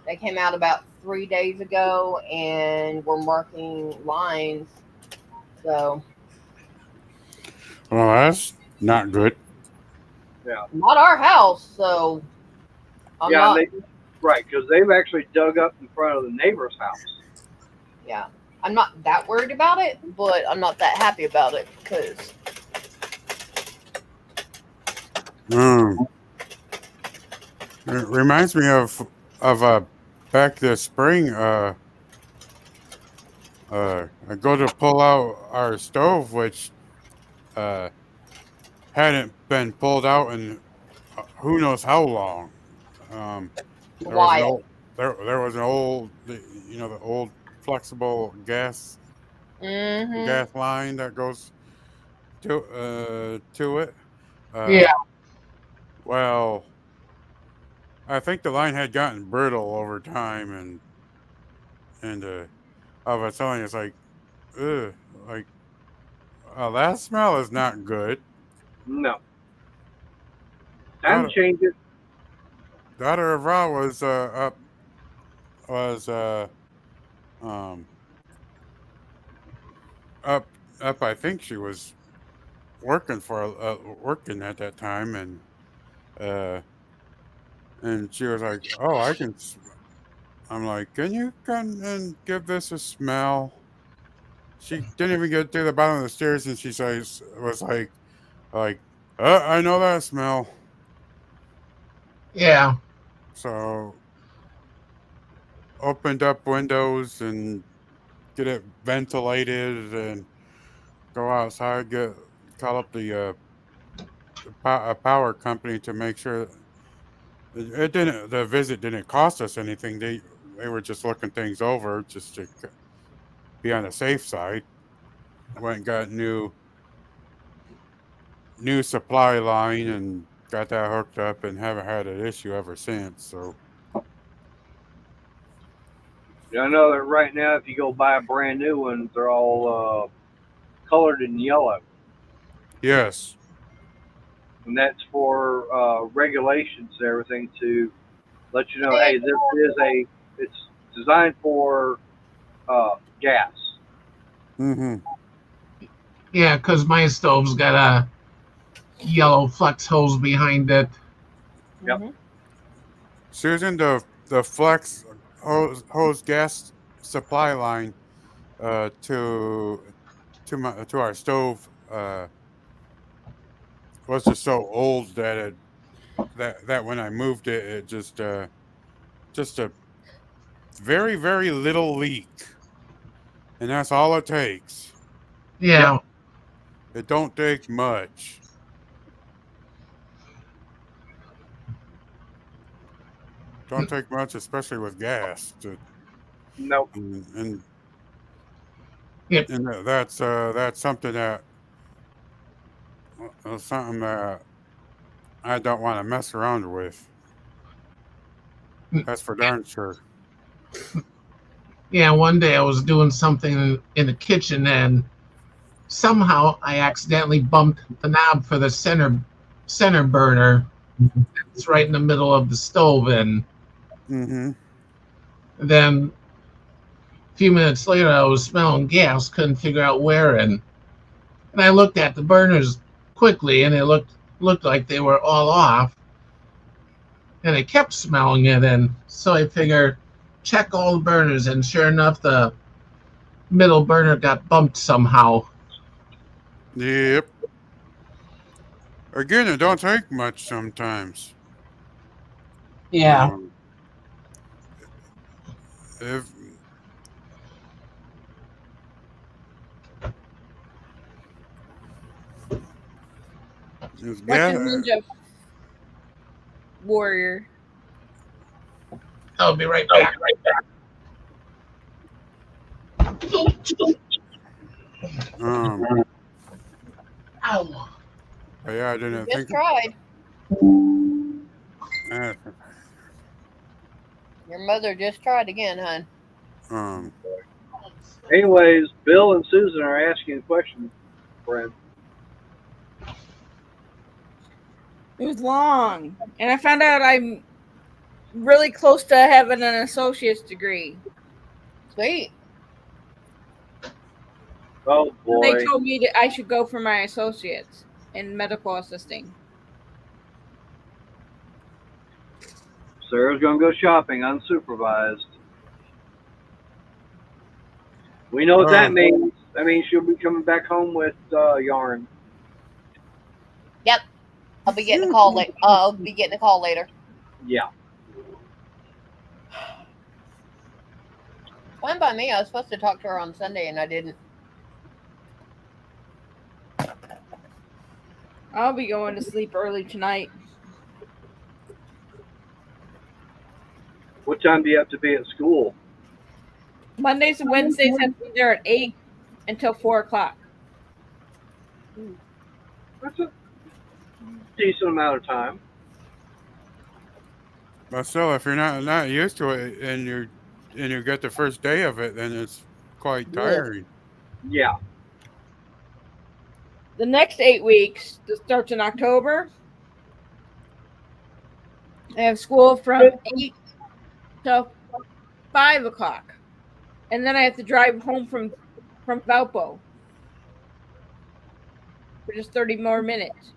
They came out about 3 days ago and were marking lines. So Well, that's not good. Yeah, not our house. So I'm yeah, and not. they right because they've actually dug up in front of the neighbor's house. Yeah, I'm not that worried about it, but I'm not that happy about it because Mm. It reminds me of back this spring. I go to pull out our stove, which uh hadn't been pulled out in who knows how long. Um, a there was an while. old there was an old the old flexible Mm-hmm. gas line that goes to it. Yeah, Uh, well, I think the line had gotten brittle over time, and I was telling you, it's like, ugh, like that smell is not good. No, time to Daughter, change it. daughter of Ra was up was um up up. I think she was working at that time, uh and she was like, "Oh, I can." I'm like, "Can you come and give this a smell?" She didn't even get to the bottom of the stairs, and she says, "Was like, I know that smell." yeah, So opened up windows and get it ventilated, and go outside, call up the power company to make sure it didn't. The visit didn't cost us anything. They were just looking things over just to be on the safe side. Went and got new supply line and got that hooked up and haven't had an issue ever since. So I know that right now, if you go buy a brand new one, they're all colored in yellow, yes. and that's for regulations and everything to let you know, hey, this is it's designed for gas. Mm-hmm. yeah, because my stove's got a yellow flex hose behind it. Yep. Mm-hmm. Susan, the flex hose gas supply line to our stove was just so old that that when I moved it, it just a very little leak, and that's all it takes. Yep. Yeah, It don't take much. Don't take much, especially with gas. Nope. And yeah, that's something that I don't want to mess around with. That's for darn sure. Yeah, one day I was doing something in the kitchen and somehow I accidentally bumped the knob for the center burner. It's right in the middle of the stove, and Mm-hmm. then a few minutes later I was smelling gas, couldn't figure out where, and I looked at the burners quickly, and it looked like they were all off, and I kept smelling it, and so I figured check all the burners, and sure enough, the middle burner got bumped somehow. Yep. Again, it don't take much sometimes. Yeah. Um, if if Watching gas, Ninja Warrior. I'll be right back. um, Ow. yeah, I didn't Just think. tried. Uh, Your mother just tried again, hon. um, Anyways, Bill and Susan are asking a question, friend. It was long, and I found out I'm really close to having an associate's degree. Sweet. Oh They boy. told me that I should go for my associates in medical assisting. Sarah's gonna go shopping unsupervised. We know what that means. That means she'll be coming back home with yarn. Yep. I'll be getting a call later. I'll be getting a call later. Yeah. Fine by me. I was supposed to talk to her on Sunday and I didn't. I'll be going to sleep early tonight. What time do you have to be at school? Mondays and Wednesdays have to be there at 8 until 4 o'clock. That's a decent amount of time. but still, if you're not used to it and you get the first day of it, then it's quite tiring. Yeah. The next 8 weeks, that starts in October, I have school from 8 till 5 o'clock. And then I have to drive home from Valpo for just 30 more minutes.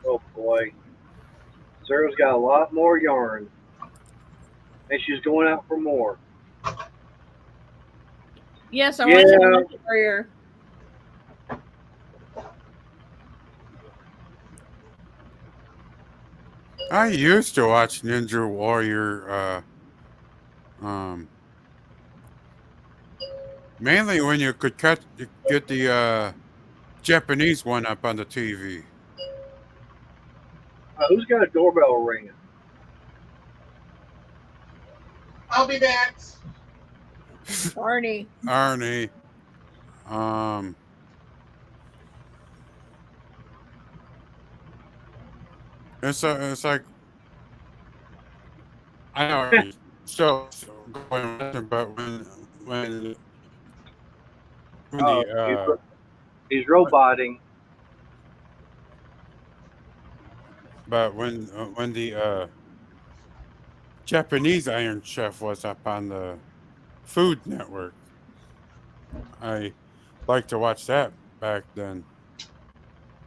Oh boy. Sarah's got a lot more yarn. And she's going out for more. Yes, I Yeah. want to Warrior. I used to watch Ninja Warrior, mainly when you could get the Japanese one up on the TV. Who's got a doorbell ringing? I'll be back. Arnie. Arnie. It's like I know it's still going, but when Oh, the he's roboting. but when the Japanese Iron Chef was up on the Food Network, I liked to watch that back then.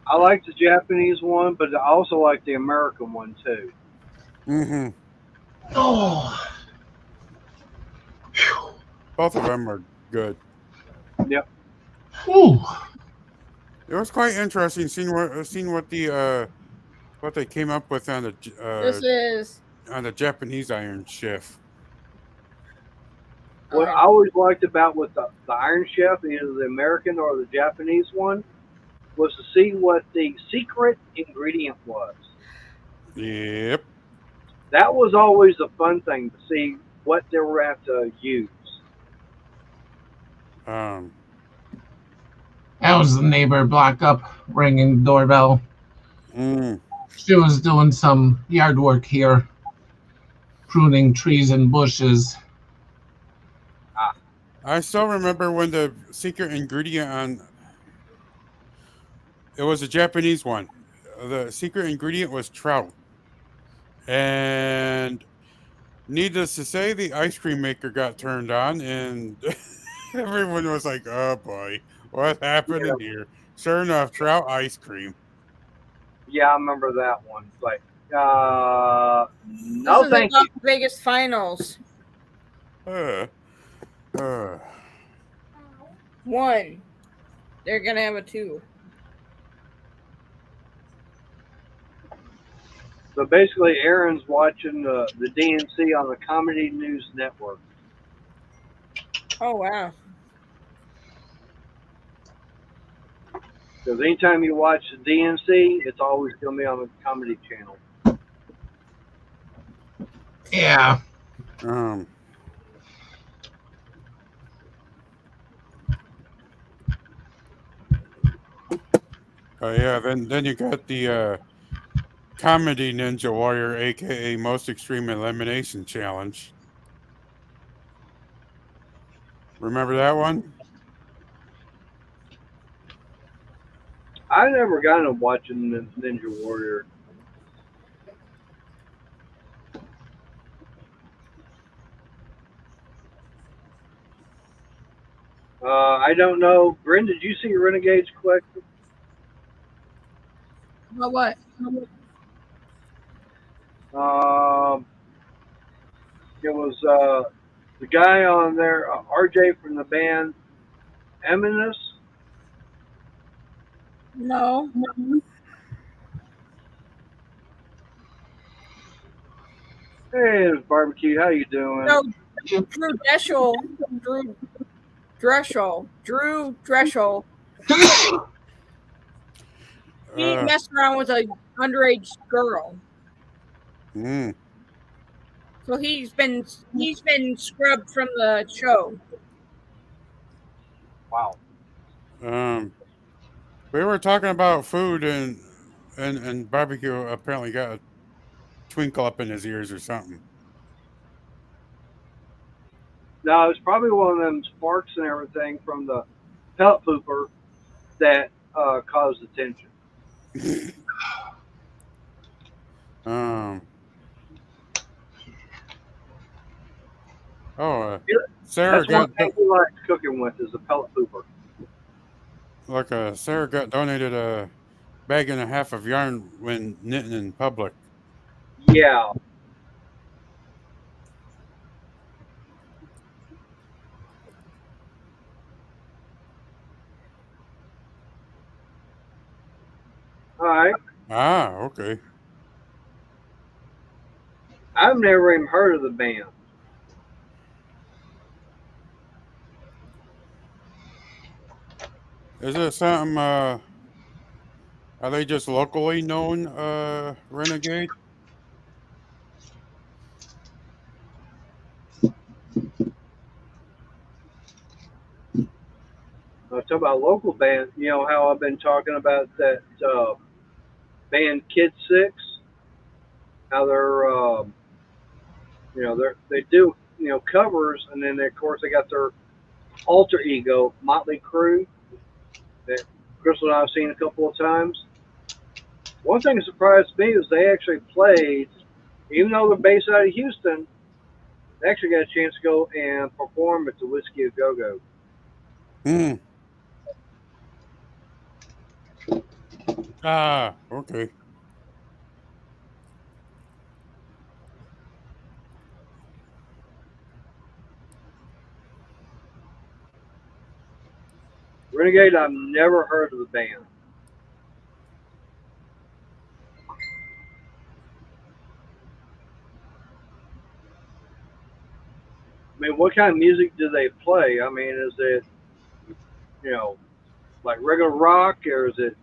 I like the Japanese one, but I also like the American one too. Mm-hmm. Oh. Both of them are good. Yep. Whew. It was quite interesting seeing what the what they came up with on This is the Japanese Iron Chef. What I always liked about with the Iron Chef, either the American or the Japanese one, was to see what the secret ingredient was. Yep. That was always a fun thing to see what they were at to use. Um, That was the neighbor block up ringing the doorbell. mm, She was doing some yard work here, pruning trees and bushes. I still remember when the secret ingredient on it was a Japanese one. The secret ingredient was trout, and needless to say, the ice cream maker got turned on, and everyone was like, "Oh boy, what's happening Yeah, here?" Sure enough, trout ice cream. yeah, I remember that one. It's like, This no, is the thank Las you. Vegas finals. Uh, uh, One. They're gonna have a two. So basically, Aaron's watching the DNC on the Comedy News Network. Oh wow. Because anytime you watch the DNC, it's always going to be on the Comedy Channel. Yeah, um, yeah. Then you got the comedy ninja warrior, aka most extreme elimination challenge. Remember that one? I never got into watching Ninja Warrior. I don't know. Bryn, did you see Renegade's Collective? But what? Um, it was the guy on there, RJ from the band Eminus. No. Hey, it's Barbecue. How you doing? No. Drew Dreschel. Drew Dreschel. Drew Dreschel. He Uh, messed around with a underage girl. mm, So he's been scrubbed from the show. Wow. um, we were talking about food, and barbecue apparently got a twinkle up in his ears or something. No, it's probably one of them sparks and everything from the pellet pooper that caused the tension. um, oh, Sarah That's one got thing he likes cooking with is a pellet pooper. Sarah got donated a bag and a half of yarn when knitting in public. Yeah. All right. Ah, okay. I've never even heard of the band. Is it something? Are they just locally known? Renegade. Talk about local band. You know how I've been talking about that band Kid Six. How they're they do covers, and then of course they got their alter ego Motley Crue that Crystal and I have seen a couple of times. One thing that surprised me is they actually played, even though they're based out of Houston, they actually got a chance to go and perform at the Whiskey a Go Go. Hmm. Ah, okay. Renegade, I've never heard of the band. I mean, what kind of music do they play? I mean, is it you know like regular rock, or is it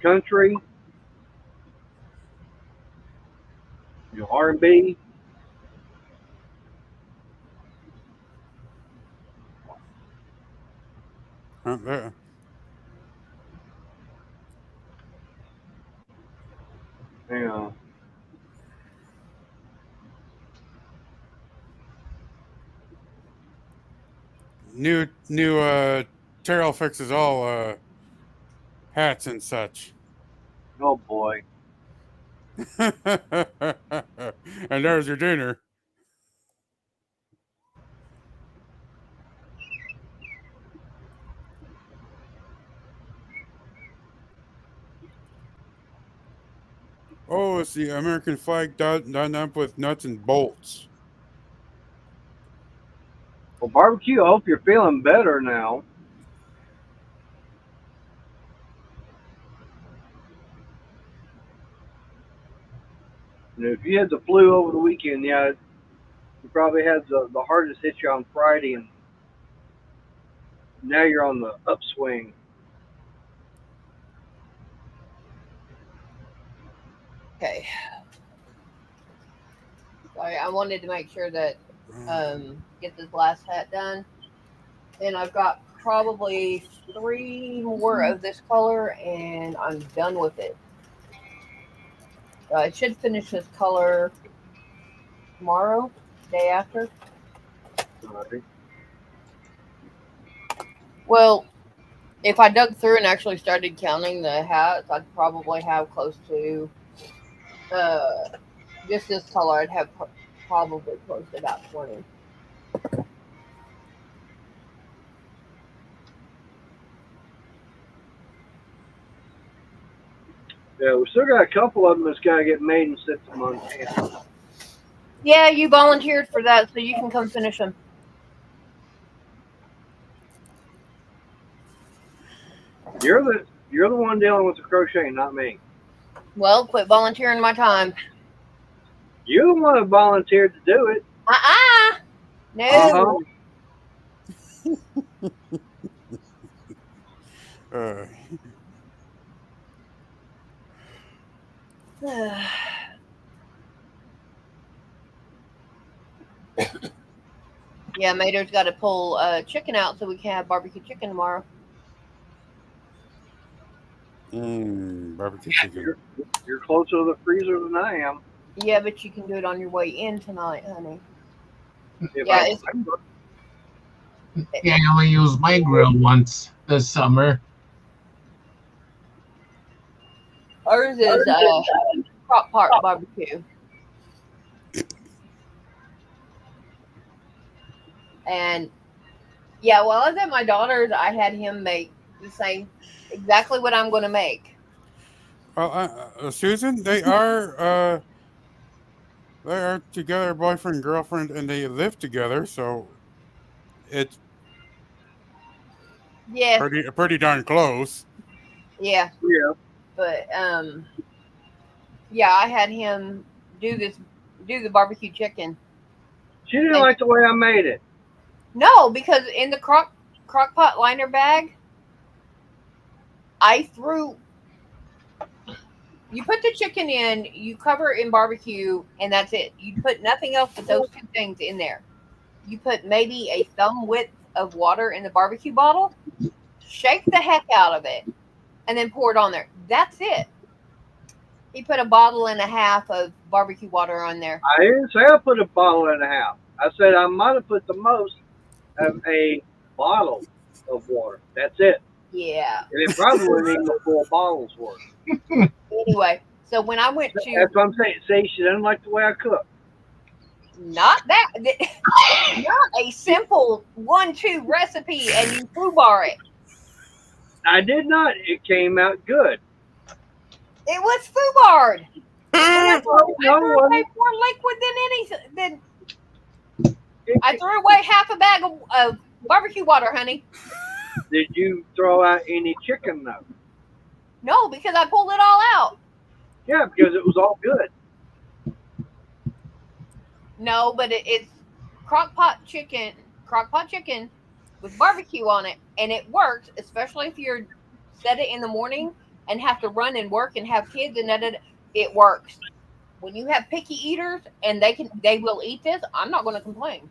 country? R&B? Yeah. New Terrell fixes all hats and such. Oh boy. And there's your dinner. Oh, it's the American flag done up with nuts and bolts. Well, barbecue. I hope you're feeling better now. And if you had the flu over the weekend, yeah, you probably had the hardest hit you on Friday, and now you're on the upswing. Okay. Sorry, I wanted to make sure that get this last hat done. And I've got probably 3 more of this color, and I'm done with it. I should finish this color tomorrow, day after. Right. Well, if I dug through and actually started counting the hats, I'd probably have close to just this color. I'd have probably close to about 20. Yeah, we still got a couple of them that's got to get made and sent to Montana. Yeah, you volunteered for that, so you can come finish them. You're the one dealing with the crocheting, not me. Well, quit volunteering my time. You're the one that volunteered to do it. No. Yeah, Mater's got to pull chicken out so we can have barbecue chicken tomorrow. Barbecue chicken. You're closer to the freezer than I am. Yeah, but you can do it on your way in tonight, honey. Yeah, I only used my grill once this summer. Ours is crock pot barbecue. And yeah, while I was at my daughter's, I had him make the same, exactly what I'm going to make. Well, Susan, they are together, boyfriend and girlfriend, and they live together, so it's pretty darn close. Yeah. Yeah. But yeah, I had him do the barbecue chicken. She didn't like the way I made it. No, because in the crock pot liner bag, you put the chicken in, you cover it in barbecue, and that's it. You put nothing else but those 2 things in there. You put maybe a thumb width of water in the barbecue bottle, shake the heck out of it, and then pour it on there. That's it. He put a bottle and a half of barbecue water on there. I didn't say I put a bottle and a half. I said I might have put the most of a bottle of water. That's it. Yeah. And it probably wouldn't even a full bottle's worth. Anyway, so when I went to... That's what I'm saying. See, she doesn't like the way I cook. Not a simple 1-2 recipe and you foobar it. I did not. It came out good. It was foobarred. I threw away more liquid than anything. I threw away half a bag of barbecue water, honey. Did you throw out any chicken though? No, because I pulled it all out. Yeah, because it was all good. No, but it's crock pot chicken with barbecue on it, and it works, especially if you're set it in the morning and have to run and work and have kids and it works. When you have picky eaters and they will eat this, I'm not going to complain.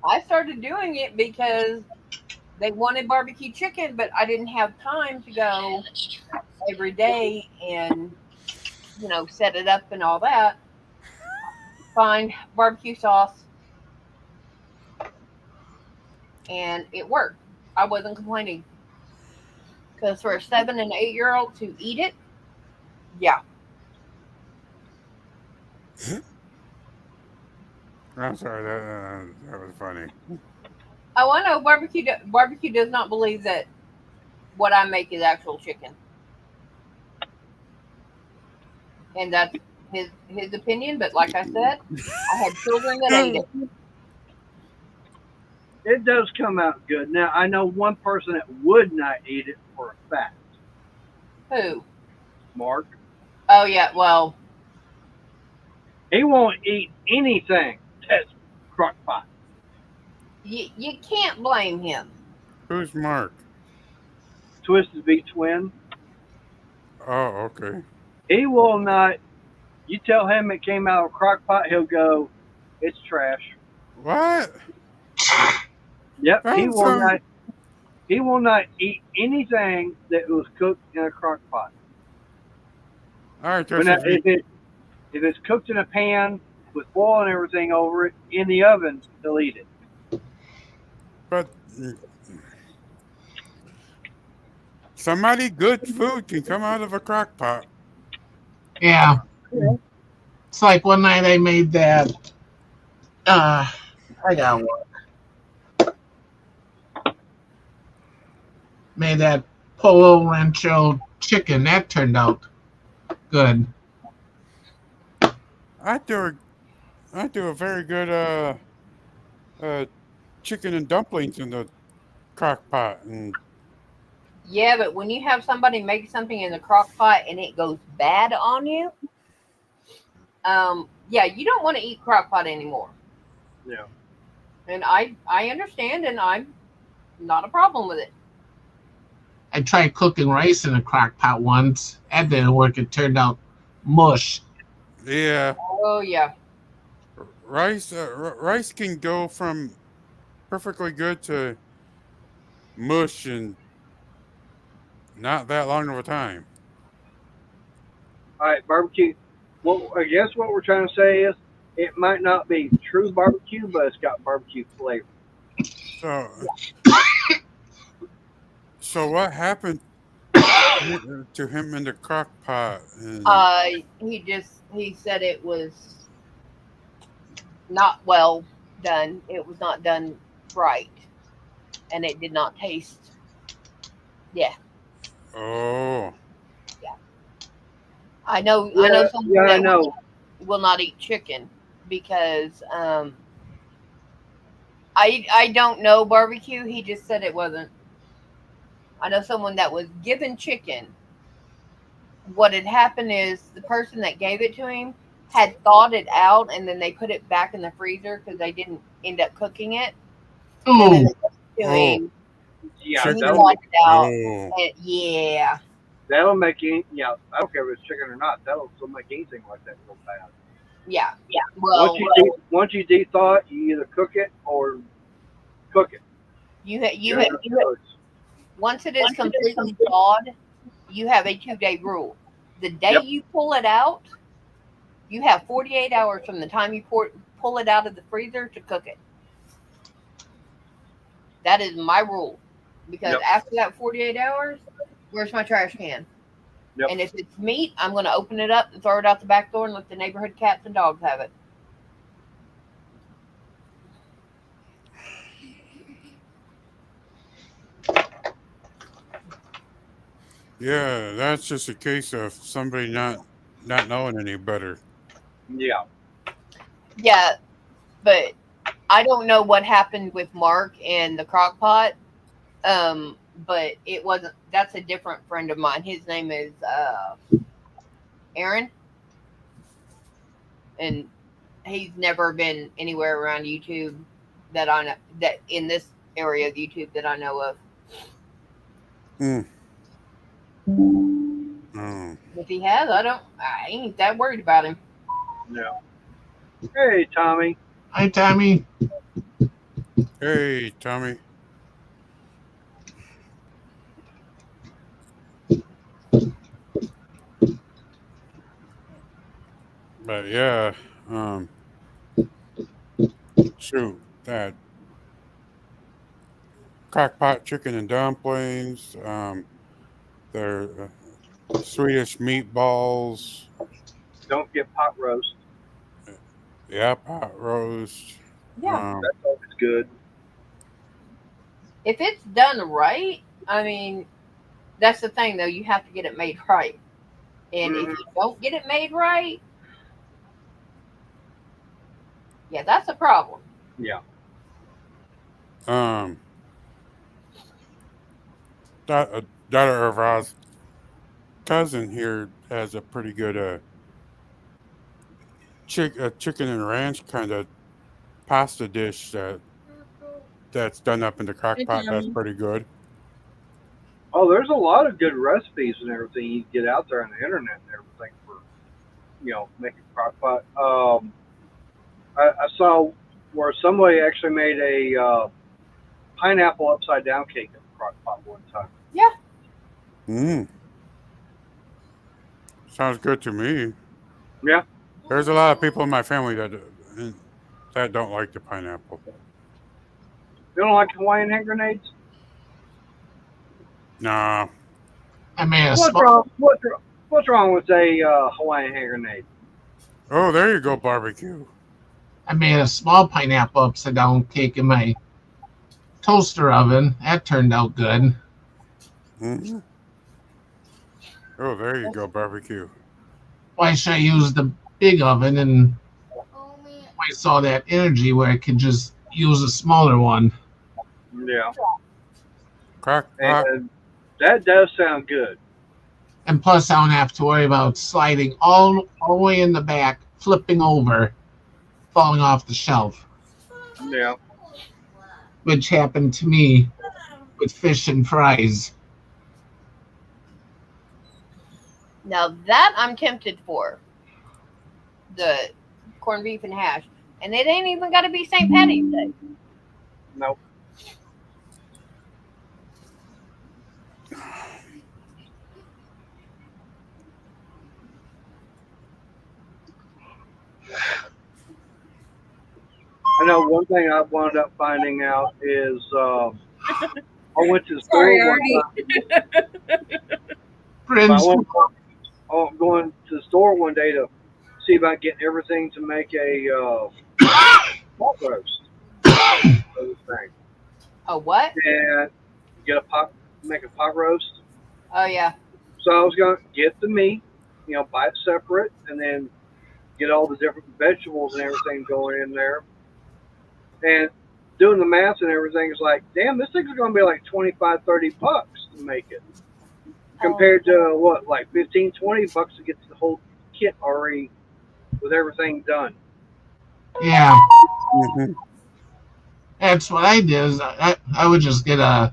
I started doing it because they wanted barbecue chicken, but I didn't have time to go every day and set it up and all that. Find barbecue sauce, and it worked. I wasn't complaining because for a 7 and 8 year old to eat it, yeah. I'm sorry, that was funny. Oh, I know barbecue does not believe that what I make is actual chicken, and that's his opinion. But like I said, I had children that ate it. It does come out good. Now I know one person that would not eat it for a fact. Who? Mark. Oh yeah, well, He won't eat anything that's crock pot. you can't blame him. Who's Mark? Twisted Bee Twin. Oh, okay. He will not. You tell him it came out of a crock pot, he'll go, "It's trash." What? Yep, he That's will not. He will not eat anything that was cooked in a crock pot. all right, But now, Joseph. if it's cooked in a pan with oil and everything over it in the oven, he'll eat it. But somebody good food can come out of a crock pot. Yeah. It's like one night I made that. I got one. Made that Polo Rancho chicken. That turned out good. I do a, I do a very good uh chicken and dumplings in the crock pot, and Yeah, but when you have somebody make something in the crock pot and it goes bad on you, yeah, you don't want to eat crock pot anymore. Yeah. And I understand, and I'm not a problem with it. I tried cooking rice in a crock pot once. That didn't work. It turned out mush. yeah, Oh yeah, rice can go from perfectly good to mush in not that long of a time. All right, barbecue. Well, I guess what we're trying to say is it might not be true barbecue, but it's got barbecue flavor. So, so what happened to him in the crock pot? And he said it was not well done. It was not done right, and it did not taste. Yeah, oh, yeah. I know Yeah, someone yeah, I that know. will not eat chicken because I don't know barbecue. He just said it wasn't. I know someone that was given chicken. What had happened is the person that gave it to him had thawed it out and then they put it back in the freezer because they didn't end up cooking it. And then Ooh, they gave it to oh, him Yeah, and he chicken. thawed it out. Oh, And yeah, that'll make any. Yeah, I don't care if it's chicken or not. That'll still make anything like that go bad. yeah. Once Well, once you de-thaw it, you either cook it or cook it. you once it is completely thawed, you have a 2 day rule. The day Yep. you pull it out, you have 48 hours from the time you pull it out of the freezer to cook it. That is my rule. Because Yep. after that 48 hours, where's my trash can? Yep. And if it's meat, I'm going to open it up and throw it out the back door and let the neighborhood cats and dogs have it. yeah, that's just a case of somebody not knowing any better. Yeah. Yeah, but I don't know what happened with Mark and the crock pot. But it wasn't. That's a different friend of mine. His name is Aaron, and he's never been anywhere around YouTube that I know that in this area of YouTube that I know of. Mm. Oh. If he has, I ain't that worried about him. No. Hey, Tommy. Hi, Tommy. Hey, Tommy. But yeah, shoot, that crockpot chicken and dumplings, their Swedish meatballs, Don't get pot roast. yeah, pot roast. Yeah. That's always good. If it's done right, I mean, that's the thing though. You have to get it made right. And if Mhm. you don't get it made right, yeah, that's a problem. Yeah. Um, daughter of ours cousin here has a pretty good chicken and ranch kind of pasta dish that's done up in the crock Hey, pot. That's Tommy. pretty good. Oh, there's a lot of good recipes and everything you can get out there on the internet and everything for making crock pot. I saw where somebody actually made a pineapple upside down cake in a crock pot one time. Yeah. Mm, sounds good to me. Yeah. There's a lot of people in my family that don't like the pineapple. You don't like Hawaiian hand grenades? Nah. I made a What's small. wrong? What's wrong with a Hawaiian hand grenade? Oh, there you go, barbecue. I made a small pineapple upside down cake in my toaster oven. That turned out good. Hmm. Oh, there you go, barbecue. Why should I use the big oven and waste all that energy where I could just use a smaller one? Yeah. Crock pot. And that does sound good. And plus, I don't have to worry about sliding all the way in the back, flipping over, falling off the shelf, Yeah. which happened to me with fish and fries. Now that I'm tempted for the corned beef and hash, and it ain't even got to be St. Patty's Day. Nope. I know one thing I wound up finding out is I went to the Sorry, store one Artie. time. I Friends, went going to the store one day to see about getting everything to make a pot roast of the thing, A what? and make a pot roast. Oh yeah. So I was gonna get the meat, buy it separate, and then get all the different vegetables and everything going in there. And doing the math and everything is like, damn, this thing's gonna be like 25, $30 to make it, compared to what, like 15, $20 to get the whole kit already with everything done. yeah, Hmm. that's what I did. Is I would just get a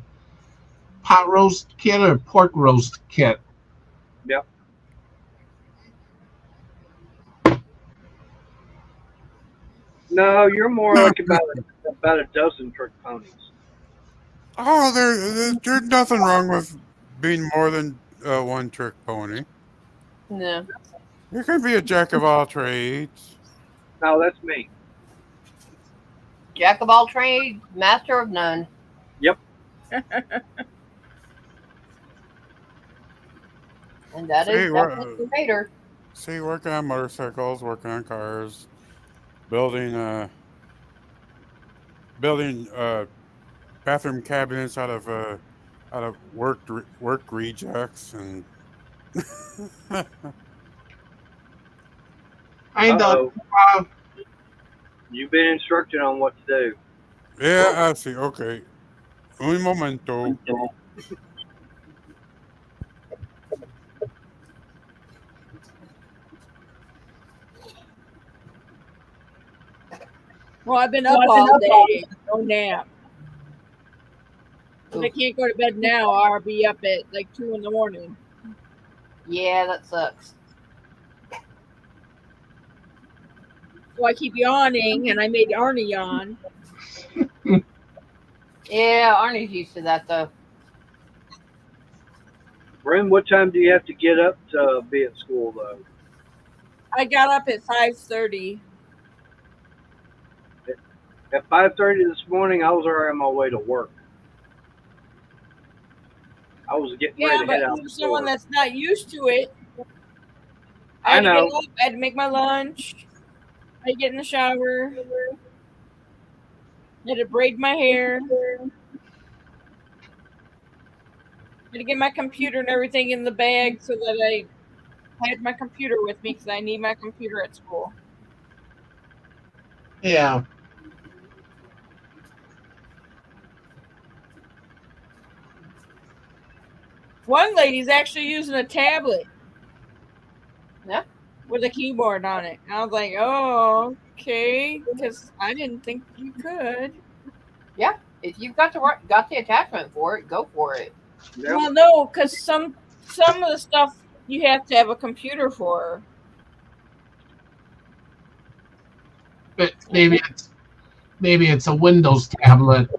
pot roast kit or pork roast kit. Yep. No, you're more like about a dozen trick ponies. Oh, there's nothing wrong with being more than one trick pony. No. You can be a jack of all trades. No, that's me. Jack of all trades, master of none. Yep. And that See, is definitely Vader. working on motorcycles, working on cars, building bathroom cabinets out of work rejects and I done. Uh-oh. You've been instructed on what to do. yeah, I see. Okay, un momento. Well, I've been up all day. No nap. If I can't go to bed now, I'll be up at like 2 in the morning. Yeah, that sucks. So I keep yawning, and I made Arnie yawn. Yeah, Arnie's used to that though. Bryn, what time do you have to get up to be at school though? I got up at 5:30. At 5:30 this morning, I was already on my way to work. I was getting Yeah, ready to but head out for the someone door. that's not used to it, I had to know. get up, I had to make my lunch, I had to get in the shower, I had to braid my hair, I had to get my computer and everything in the bag so that I had my computer with me because I need my computer at school. Yeah. One lady's actually using a tablet. Yeah. With a keyboard on it. And I was like, oh, okay, because I didn't think you could. Yeah. If you've got the attachment for it, go for it. Yep. Well, no, because some of the stuff you have to have a computer for. But maybe it's a Windows tablet.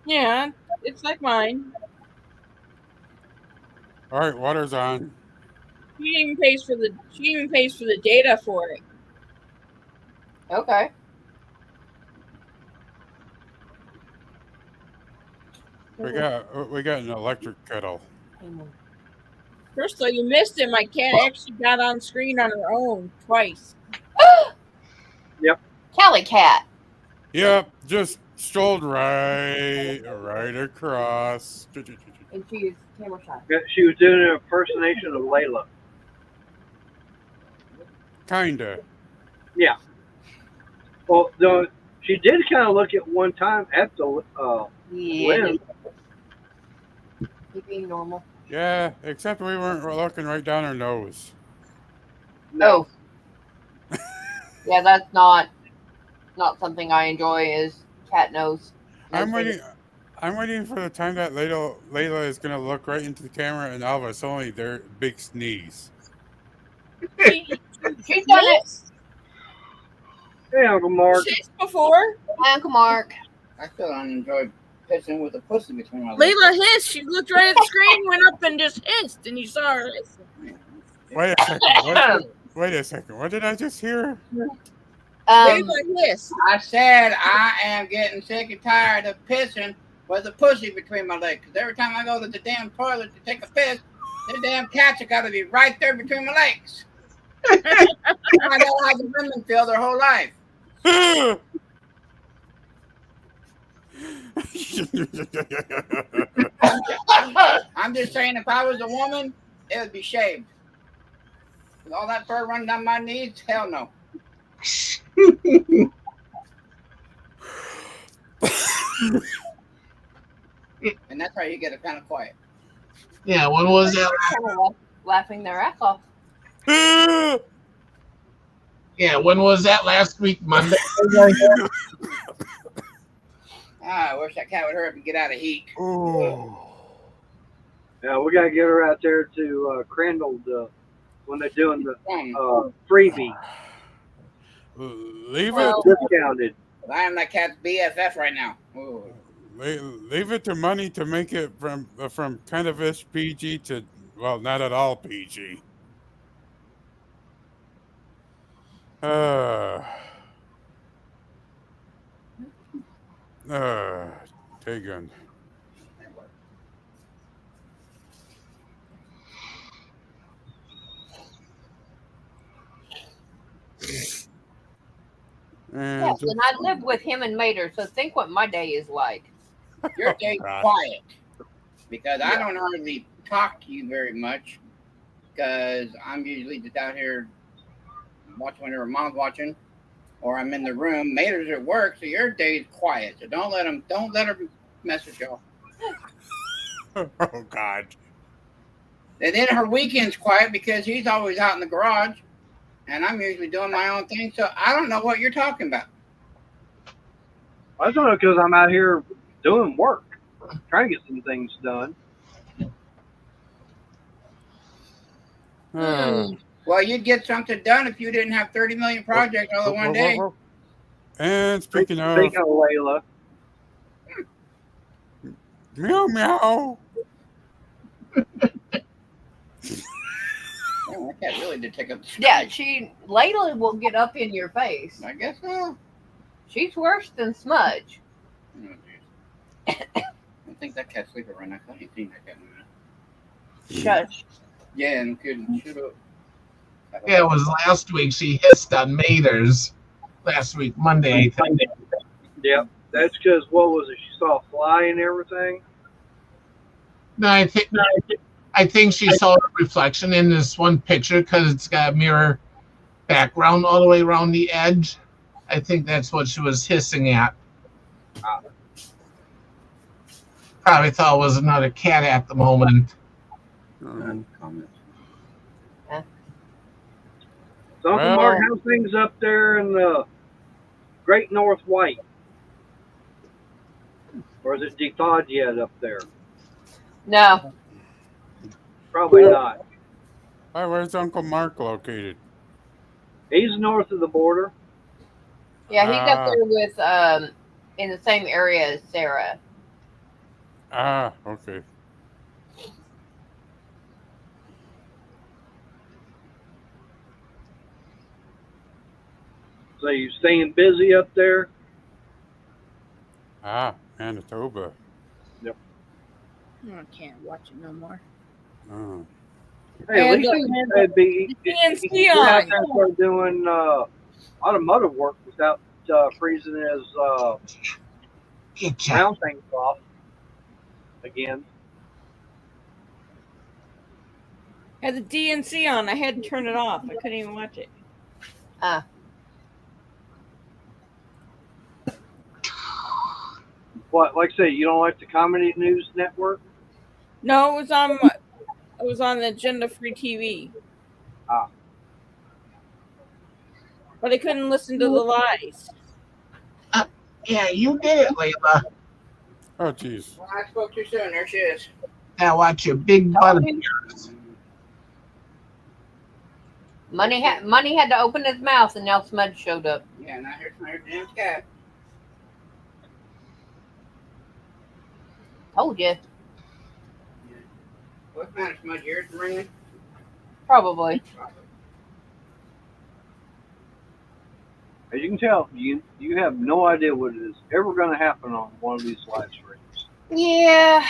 Yeah, it's like mine. All right, water's on. She even pays for the data for it. Okay. We got an electric kettle. Crystal, you missed it. My cat actually got on screen on her own twice. Yep. Cali cat. Yep, just strolled right across. And she is camera shy. Yeah, she was doing an impersonation of Layla. Kinda. Yeah. Well, no, she did kind of look at one time at the Yeah. lens. He being normal. Yeah, except we weren't looking right down her nose. No. Oh. Yeah, that's not something I enjoy. Is cat nose. I'm waiting for the time that Layla is gonna look right into the camera and all of a sudden their big sneeze. She's done it. Hey, Uncle Mark. She's before. Hi, Uncle Mark. I still don't enjoy pissing with a pussy between my legs. Layla hissed. She looked right at the screen, went up and just hissed, and you saw her hiss. Wait a second. Wait a second. What did I just hear? Layla hissed. I said I am getting sick and tired of pissing with a pussy between my legs. Because every time I go to the damn toilet to take a piss, the damn cats have got to be right there between my legs. I know how the women feel their whole life. I'm just saying, if I was a woman, it would be shaved. With all that fur running down my knees, hell no. And that's how you get it kind of quiet. Yeah, when was that? Laughing their ass off. Yeah, when was that last week? Monday? I wish that cat would hurry up and get out of heat. Oh. Yeah, we got to get her out there to Crandall when they're doing the freebie. Leave Discounted. I am that cat's BFF right now. Ooh. Leave it to money to make it from kind of ish PG to, well, not at all PG. Tegan. Yes, and I lived with him and Mater, so think what my day is like. Your day's quiet because I don't hardly talk to you very much because I'm usually just out here watching whenever mom's watching or I'm in the room. Mater's at work, so your day's quiet. So don't let her mess with y'all. Oh God. And then her weekend's quiet because he's always out in the garage and I'm usually doing my own thing. So I don't know what you're talking about. I don't know because I'm out here doing work, trying to get some things done. Well, you'd get something done if you didn't have 30 million projects all in one day. And speaking of Layla, meow meow. Oh, that cat really did take up the screen. Yeah, Layla will get up in your face. I guess so. She's worse than Smudge. Oh, jeez. I think that cat's sleeping right now. I ain't seen that cat in a minute. Shush. Yeah, and couldn't shoot up. Yeah, it was last week she hissed on Maters. Last week, Monday, I think. yep. That's because what was it? She saw a fly and everything. No, I think she saw a reflection in this one picture because it's got a mirror background all the way around the edge. I think that's what she was hissing at. Probably thought it was another cat at the moment. None comments. So Uncle Mark, how's things up there in the Great North White? Or is it thawed yet up there? No. Probably not. Hi, where's Uncle Mark located? He's north of the border. Yeah, he's up there with in the same area as Sarah. Okay. So you staying busy up there? Manitoba. Yep. I can't watch it no more. Oh. Hey, at least it'd be DNC you have to start doing automotive work without freezing his round things off again. Had the DNC on. I had to turn it off. I couldn't even watch it. What? Like I say, you don't like the Comedy News Network? No, it was on the Agenda Free TV. But I couldn't listen to the lies. Yeah, you did it, Layla. Oh, jeez. Well, I spoke too soon. There she is. Now watch your big butt of yours. Money had to open his mouth, and now Smudge showed up. Yeah, now here's Dan's cat. Told you. What's the matter, Smudge? Yours ringing? Probably. As you can tell, you have no idea what is ever going to happen on one of these live streams. Yeah.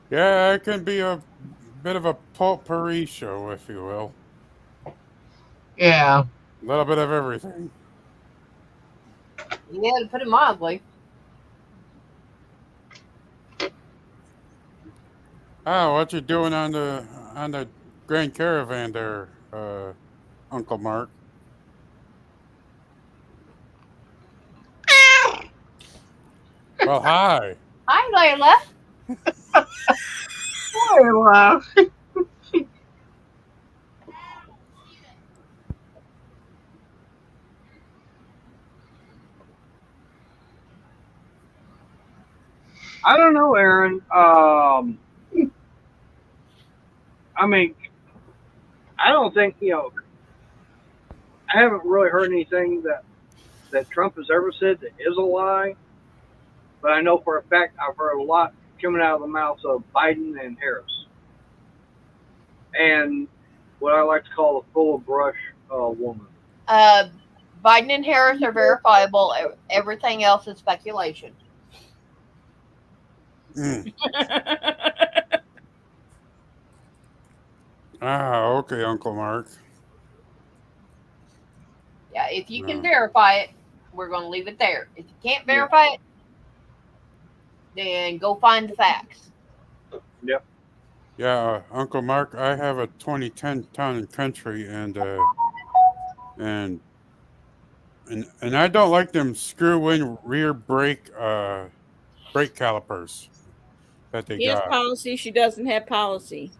Yeah, it can be a bit of a potpourri show, if you will. Yeah. A little bit of everything. Yeah, to put it mildly. What you doing on the Grand Caravan there, Uncle Mark? Well, hi. Hi, Layla. Layla. I don't know, Aaron. I mean, I don't think, I haven't really heard anything that Trump has ever said that is a lie. But I know for a fact I've heard a lot coming out of the mouths of Biden and Harris. And what I like to call a full brush woman. Biden and Harris are verifiable. Everything else is speculation. Okay, Uncle Mark. Yeah, if you can verify it, we're going to leave it there. If you can't verify it, then go find the facts. Yep. Yeah, Uncle Mark, I have a 2010 Town and Country, and I don't like them screw-in rear brake calipers that they He has got. policy. She doesn't have policy.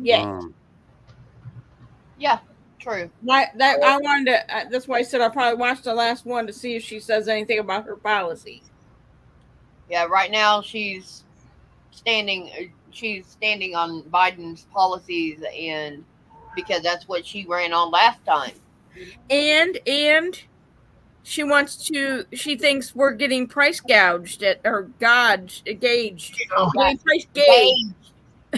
Yet. Yeah, true. I wanted to. That's why I said I'll probably watch the last one to see if she says anything about her policy. Yeah, right now she's standing on Biden's policies and because that's what she ran on last time. And she thinks we're getting price gouged gauged. Oh, We're getting price gauged.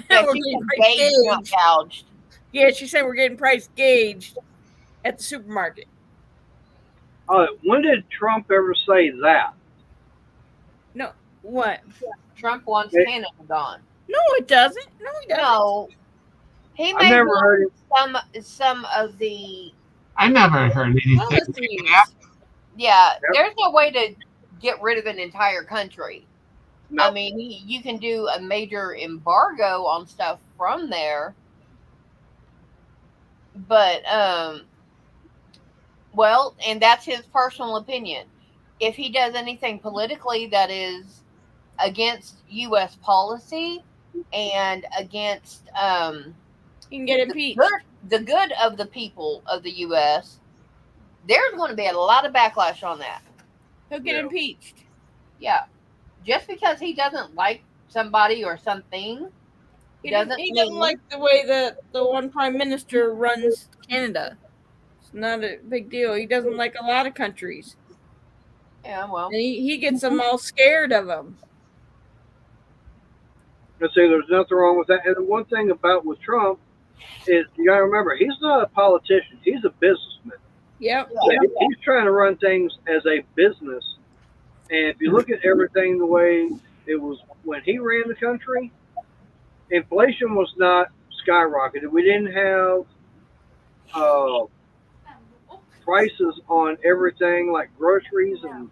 Yeah, We're she getting said price gauged, not gauged. gouged. Yeah, she said we're getting price gauged at the supermarket. When did Trump ever say that? No, what? Trump wants It, Canada gone. No, it doesn't. No, he doesn't. No, he I've may never heard it. want some of the. I never heard anything. Policies. Yeah, Yep. there's no way to get rid of an entire country. No. I mean, you can do a major embargo on stuff from there, but well, and that's his personal opinion. If he does anything politically that is against U.S. policy and against He can get impeached. the good of the people of the U.S., there's going to be a lot of backlash on that. He'll get impeached. Yeah, just because he doesn't like somebody or something, He doesn't like the way that the one prime minister runs Canada. It's not a big deal. He doesn't like a lot of countries. Yeah, well, And he gets them all scared of him. Let's say there's nothing wrong with that. And the one thing about with Trump is you got to remember he's not a politician. He's a businessman. Yep. He's trying to run things as a business. And if you look at everything the way it was when he ran the country, inflation was not skyrocketed. We didn't have prices on everything like groceries and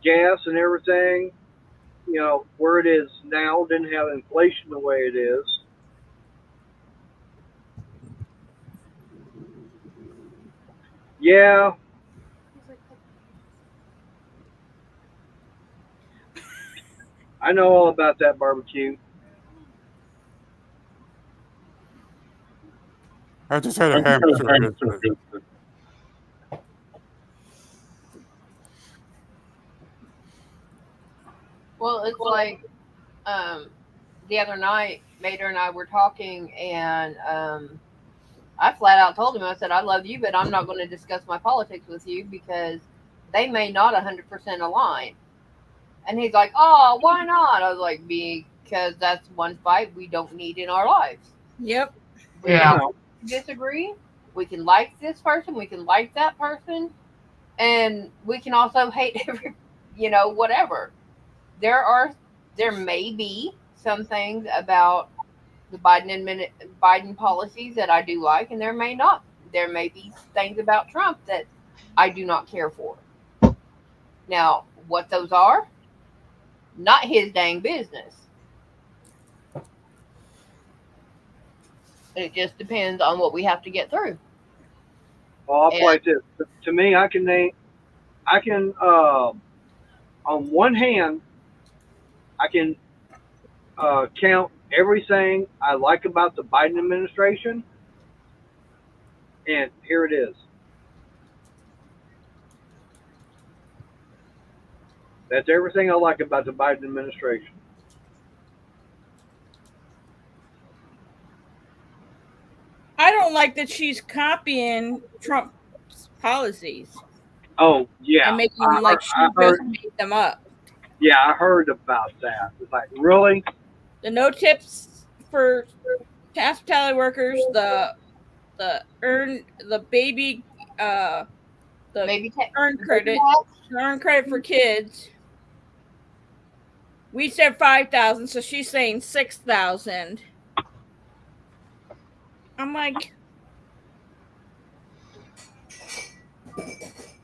gas and everything. You know, where it is now, didn't have inflation the way it is. Yeah. I know all about that barbecue. I just had a hamster. well, it's like the other night, Mater and I were talking, and I flat out told him, I said, I love you, but I'm not going to discuss my politics with you because they may not 100% align. And he's like, oh, why not? I was like, because that's one fight we don't need in our lives. Yep. Yeah. Disagree. We can like this person. We can like that person. And we can also hate every, whatever. There may be some things about the Biden policies that I do like, and there may not. There may be things about Trump that I do not care for. Now, what those are, not his dang business. It just depends on what we have to get through. Well, I'll play this. To me, I can on one hand, I can count everything I like about the Biden administration, and here it is. That's everything I like about the Biden administration. I don't like that she's copying Trump's policies. Oh, yeah. And making them like she just made them up. Yeah, I heard about that. It's like, really? The no tips for hospitality workers, the baby earn credit for kids. We said 5,000, so she's saying 6,000. I'm like,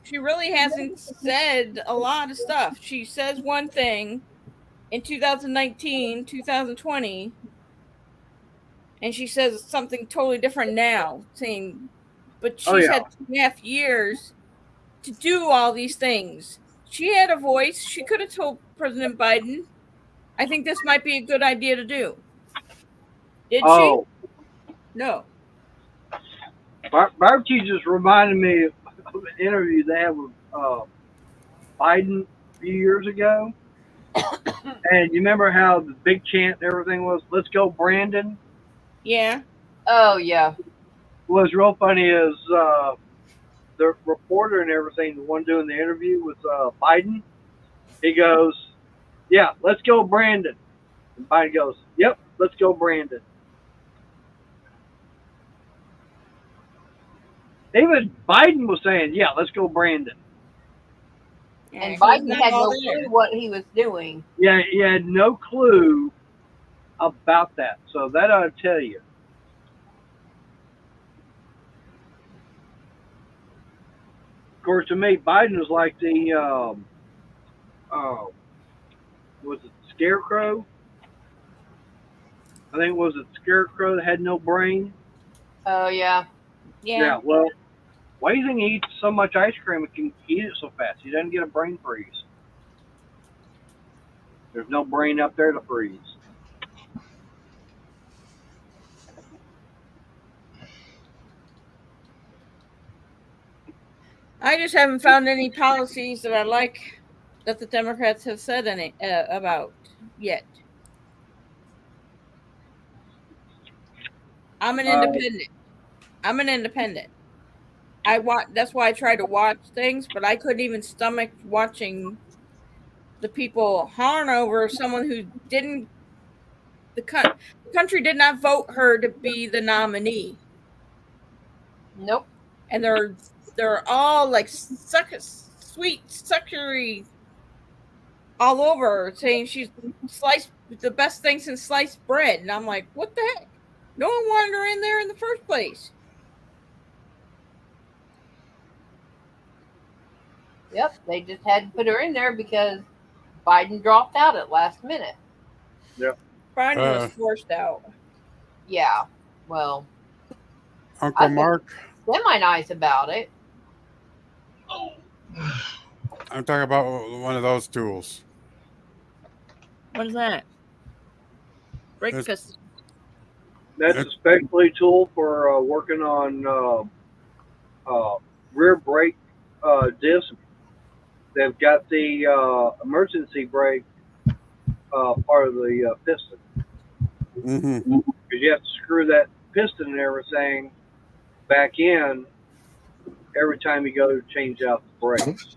she really hasn't said a lot of stuff. She says one thing in 2019, 2020, and she says something totally different now, but she's had 2.5 years to do all these things. She had a voice. She could have told President Biden, I think this might be a good idea to do. Did she? No. Barbecue just reminded me of an interview they had with Biden a few years ago. And you remember how the big chant and everything was, let's go, Brandon? Yeah. Oh, yeah. What's real funny is the reporter and everything, the one doing the interview with Biden, he goes, "Yeah, let's go, Brandon." And Biden goes, "Yep, let's go, Brandon." Even Biden was saying, "Yeah, let's go, Brandon." Yeah, And 'cause it's Biden not had all no there. clue what he was doing. Yeah, he had no clue about that. So that ought to tell you. Of course, to me, Biden was like the uh, was it Scarecrow? I think it was it Scarecrow that had no brain. Oh yeah. Yeah. Yeah. Well, why do you think he eats so much ice cream and can eat it so fast? He doesn't get a brain freeze. There's no brain up there to freeze. I just haven't found any policies that I like that the Democrats have said any about yet. I'm an Uh, independent. I'm an independent. I want. That's why I try to watch things, but I couldn't even stomach watching the people horn over someone who didn't. The country did not vote her to be the nominee, Nope. and they're all like sweet suckery all over her, saying she's sliced the best thing since sliced bread, and I'm like, what the heck? No one wanted her in there in the first place. Yep. They just had to put her in there because Biden dropped out at last minute. yeah. Biden was Uh, forced out. Yeah. Well, Uncle I've been Mark, semi nice about it. I'm talking about one of those tools. What is that? Brake It's, piston. That's a it's specialty tool for working on rear brake disc. They've got the emergency brake part of the piston mm-hmm. because you have to screw that piston and everything back in every time you go to change out the brakes.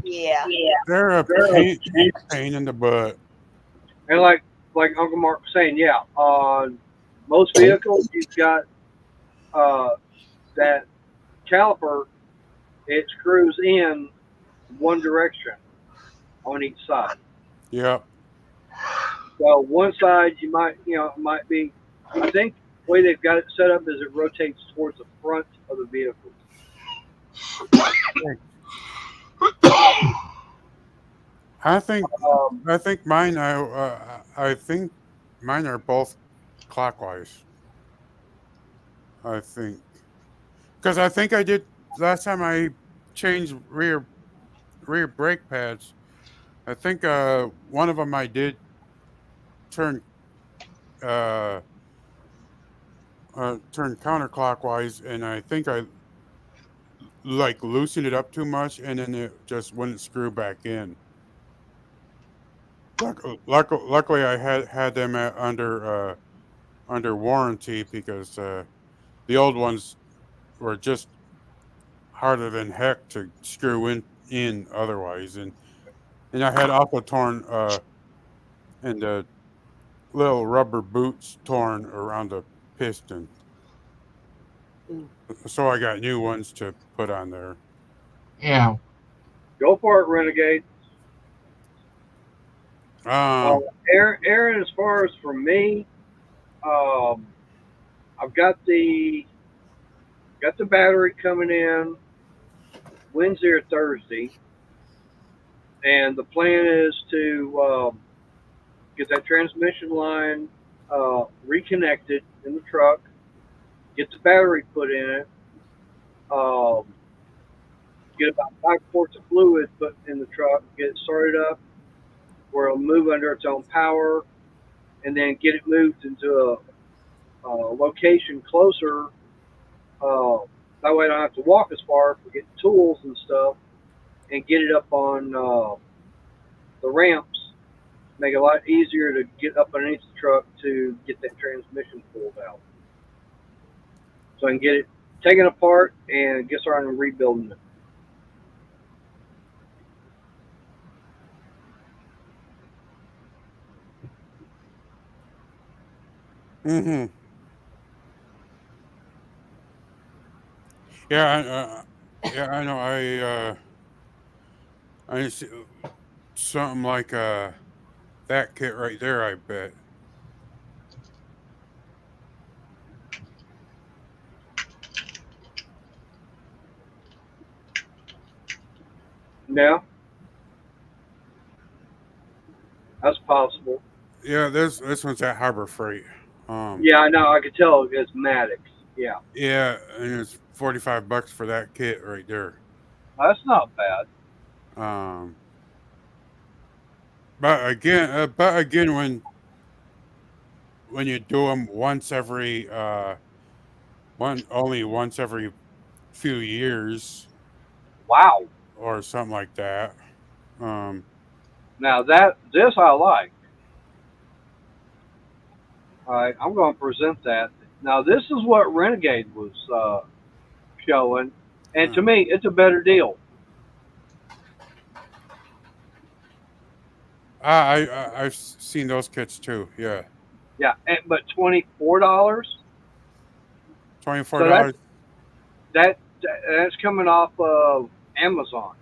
Yeah. They're a pain in the butt. And like Uncle Mark was saying, yeah, on most vehicles you've got uh, that caliper. It screws in one direction on each side. Yep. So one side you might might be. I think the way they've got it set up is it rotates towards the front of the vehicle. I think Um, I think mine. I think mine are both clockwise. I think because I think I did last time I changed rear brake pads. I think one of them I did turn uh, turn counterclockwise, and I think I like loosened it up too much, and then it just wouldn't screw back in. Luckily, I had them under warranty because the old ones were just harder than heck to screw in otherwise, and I had also torn and the little rubber boots torn around the piston, Ooh. so I got new ones to put on there. Yeah. go for it, Renegade. Uh, Um, Aaron, as far as for me, um, I've got the battery coming in Wednesday or Thursday, and the plan is to get that transmission line reconnected in the truck, get the battery put in it, um, get about 5 quarts of fluid put in the truck, get it started up where it'll move under its own power, and then get it moved into a location closer. Uh, that way I don't have to walk as far for getting tools and stuff, and get it up on the ramps. Make it a lot easier to get up underneath the truck to get that transmission pulled out. so I can get it taken apart and get started on rebuilding it. Mm-hmm. Yeah, yeah, I know. I see something like that kit right there. I bet. Yeah, that's possible. Yeah, this one's at Harbor Freight. Yeah, I know. I could tell it's Maddox. Yeah, Yeah, and it's $45 for that kit right there. that's not bad. Um, but again, when you do them once every only once every few years Wow. or something like that. Um, Now that this I like. All right, I'm going to present that. Now this is what Renegade was showing, and to uh, me, it's a better deal. I've seen those kits too. Yeah, Yeah, but $24. twenty four So dollars, that's coming off of Amazon.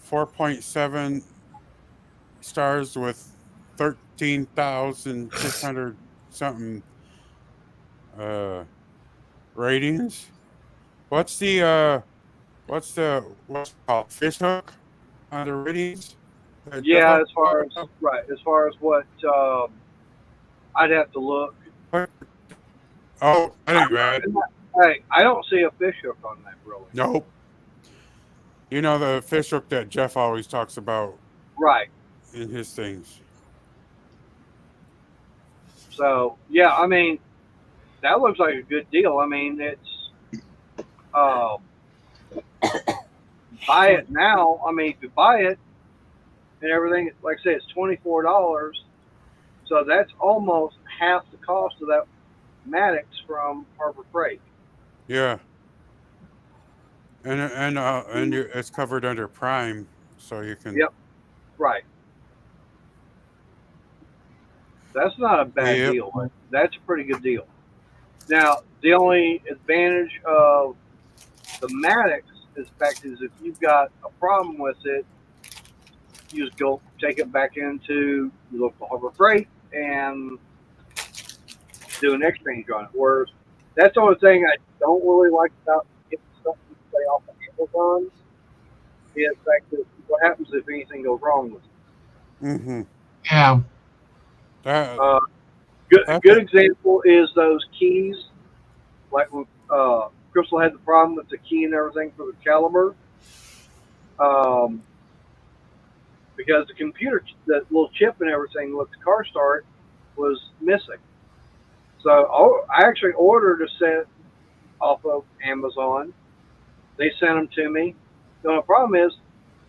4.7 stars with 13,600 something uh ratings. What's the what's it called, fish hook on the ratings that Jeff Yeah, always as far talks as about? right, as far as what I'd have to look. What? Oh, that ain't bad. Hey, I don't see a fish hook on that really. Nope. You know the fish hook that Jeff always talks about Right. in his things. So yeah, I mean that looks like a good deal. I mean it's uh, buy So it now. I mean if you buy it and everything, like I say, it's $24. So that's almost half the cost of that Maddox from Harbor Freight. yeah, and it's covered under Prime, so you can. Yep. Right. That's not a bad Yep. deal. That's a pretty good deal. Now, the only advantage of the Maddox is fact is if you've got a problem with it, you just go take it back into your local Harbor Freight and do an exchange on it. Whereas that's the only thing I don't really like about getting stuff you say off of Amazon is the fact that what happens if anything goes wrong with it. Mm-hmm. Yeah. That Uh, good that example is those keys. Like when Crystal had the problem with the key and everything for the caliber, um, because the computer, the little chip and everything with the car start was missing. So I actually ordered a set off of Amazon. They sent them to me. The only problem is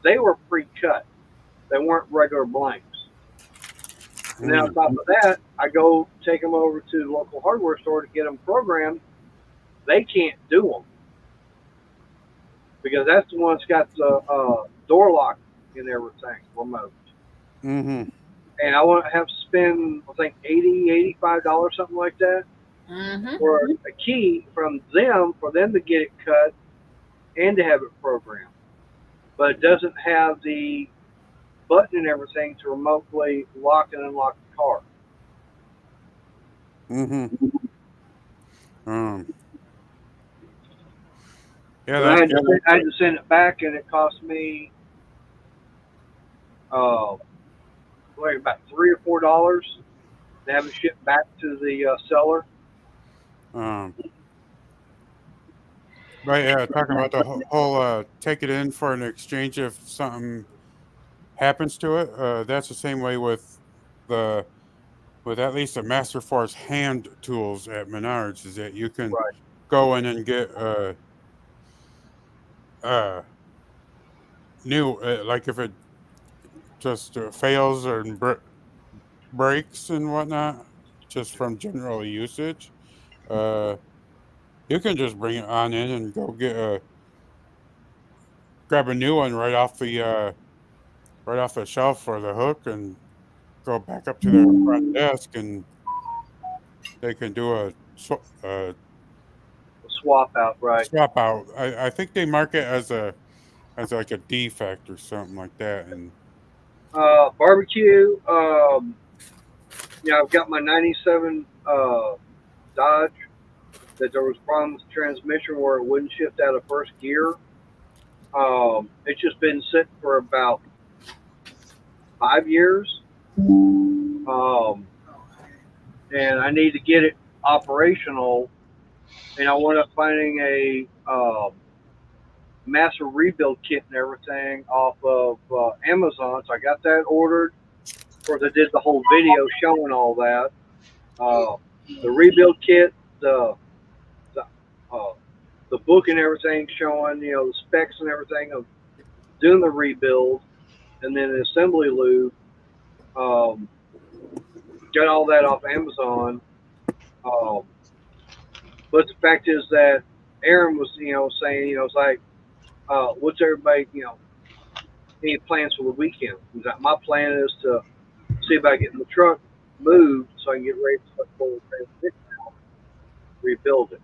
they were pre-cut. They weren't regular blanks. And then on mm, top of that, I go take them over to the local hardware store to get them programmed. They can't do them because that's the one that's got the door lock and everything remote. mm-hmm. And I want to have to spend, I think, $80, $85, something like that, Mm-hmm. for a key from them for them to get it cut and to have it programmed. But it doesn't have the button and everything to remotely lock and unlock the car. Mm-hmm. Um. Yeah, And I that's had to, I had to send it back, and it cost me uh, about $3 or $4 to have it shipped back to the seller. um. But yeah, talking about the whole take it in for an exchange if something happens to it. That's the same way the with at least the Master Force hand tools at Menards is that you can Right. go in and get uh new like if it just fails or breaks and whatnot just from general usage. Uh, You can just bring it on in and go grab a new one right off the shelf or the hook, and go back up to their front desk, and they can do a Swap out, right? swap out. I think they mark it as like a defect or something like that, and Barbecue. I've got my '97 Dodge. That there was problems with the transmission where it wouldn't shift out of first gear. It's just been sitting for about 5 years. And I need to get it operational. And I wound up finding a massive rebuild kit and everything off of Amazon. So I got that ordered. Of course, I did the whole video showing all that. The rebuild kit, the, uh, the book and everything showing, the specs and everything of doing the rebuild, and then the assembly loop. Um, got all that off Amazon. Um, but the fact is that Aaron was, saying, it's like, what's everybody, any plans for the weekend? He's like, my plan is to see about getting the truck moved so I can get ready to start full transition out, rebuild it.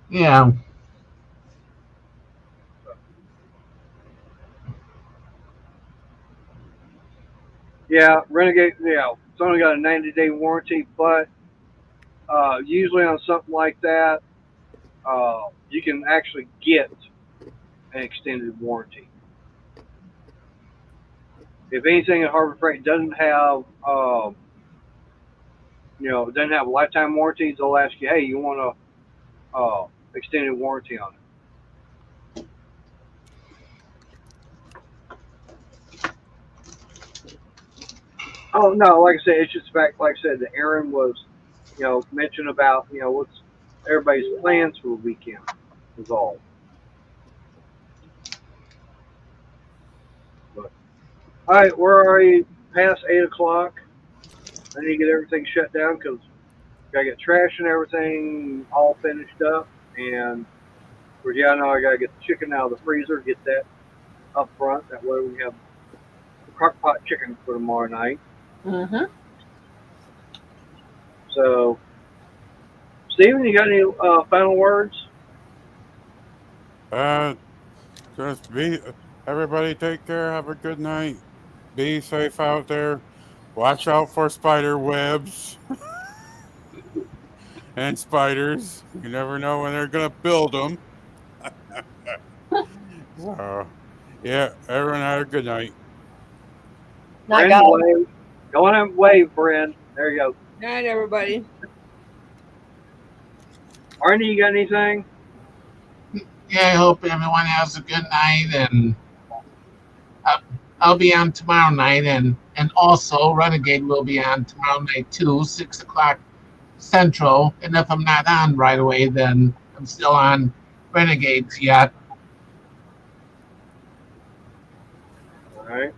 Yeah. Yeah, Renegade, it's only got a 90-day warranty, but usually on something like that, you can actually get an extended warranty. If anything at Harbor Freight doesn't have, doesn't have a lifetime warranty, they'll ask you, hey, you want a extended warranty on it? Oh no, like I said, it's just the fact, like I said, that Aaron was, mentioned about, what's everybody's plans for the weekend was all. But, all right, we're already past 8 o'clock. I need to get everything shut down because gotta get trash and everything all finished up, and I know I gotta get the chicken out of the freezer, get that up front. That way we have crock pot chicken for tomorrow night. Mm-hmm. So, Steven, you got any final words? Just everybody take care. Have a good night. Be safe out there. Watch out for spider webs and spiders. You never know when they're gonna build them. So, yeah, everyone have a good night. Night, Bryn, guys. wave. Go on and wave, Bryn. There you go. Night, everybody. Arnie, you got anything? Yeah, I hope everyone has a good night, and I'll be on tomorrow night, and also Renegade will be on tomorrow night too, 6 o'clock Central. And if I'm not on right away, then I'm still on Renegades yet. All right.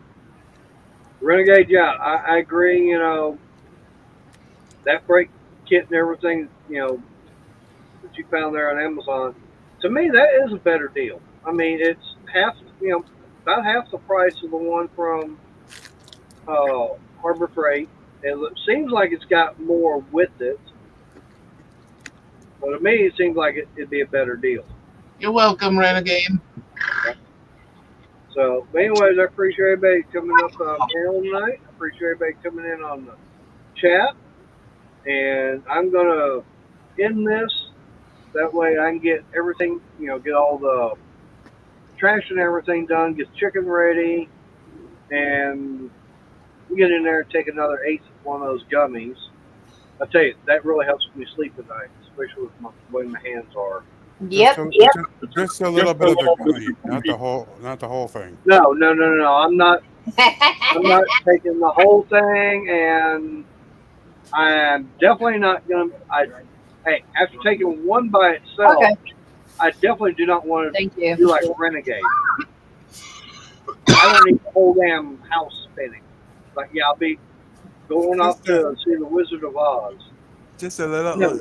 Renegade, yeah, I agree. That brake kit and everything, that you found there on Amazon, to me, that is a better deal. I mean, it's about half the price of the one from Harbor Freight. It seems like it's got more with it, but to me, it seems like it'd be a better deal. You're welcome, Renegade. So, but anyways, I appreciate everybody coming up panel tonight. I appreciate everybody coming in on the chat. And I'm going to end this. That way I can get everything, get all the trash and everything done, get chicken ready, and get in there and take another eighth of one of those gummies. I tell you, that really helps me sleep at night, especially with the way my hands are. Yep. Just a little bit of the gummy, not the whole thing. No. I'm not taking the whole thing, and I'm definitely not gonna. Hey, after taking one by itself, Okay. I definitely do not want to Thank you. do like Renegade. I don't need the whole damn house spinning. Like, yeah, I'll be going off to see the Wizard of Oz. Just a little. No.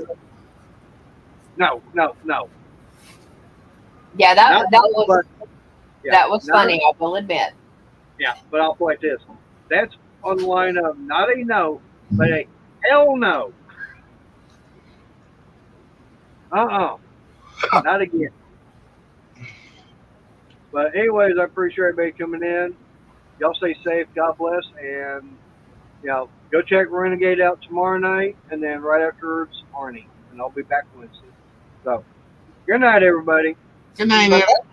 No. Yeah, Not that was but, yeah, that was not- funny. I will admit. Yeah, but I'll play this. That's on the line of not a no, but a hell no. Not again. But anyways, I appreciate everybody coming in. Y'all stay safe. God bless. And, go check Renegade out tomorrow night. And then right afterwards, Arnie. And I'll be back Wednesday. So, good night, everybody. Good night, everybody.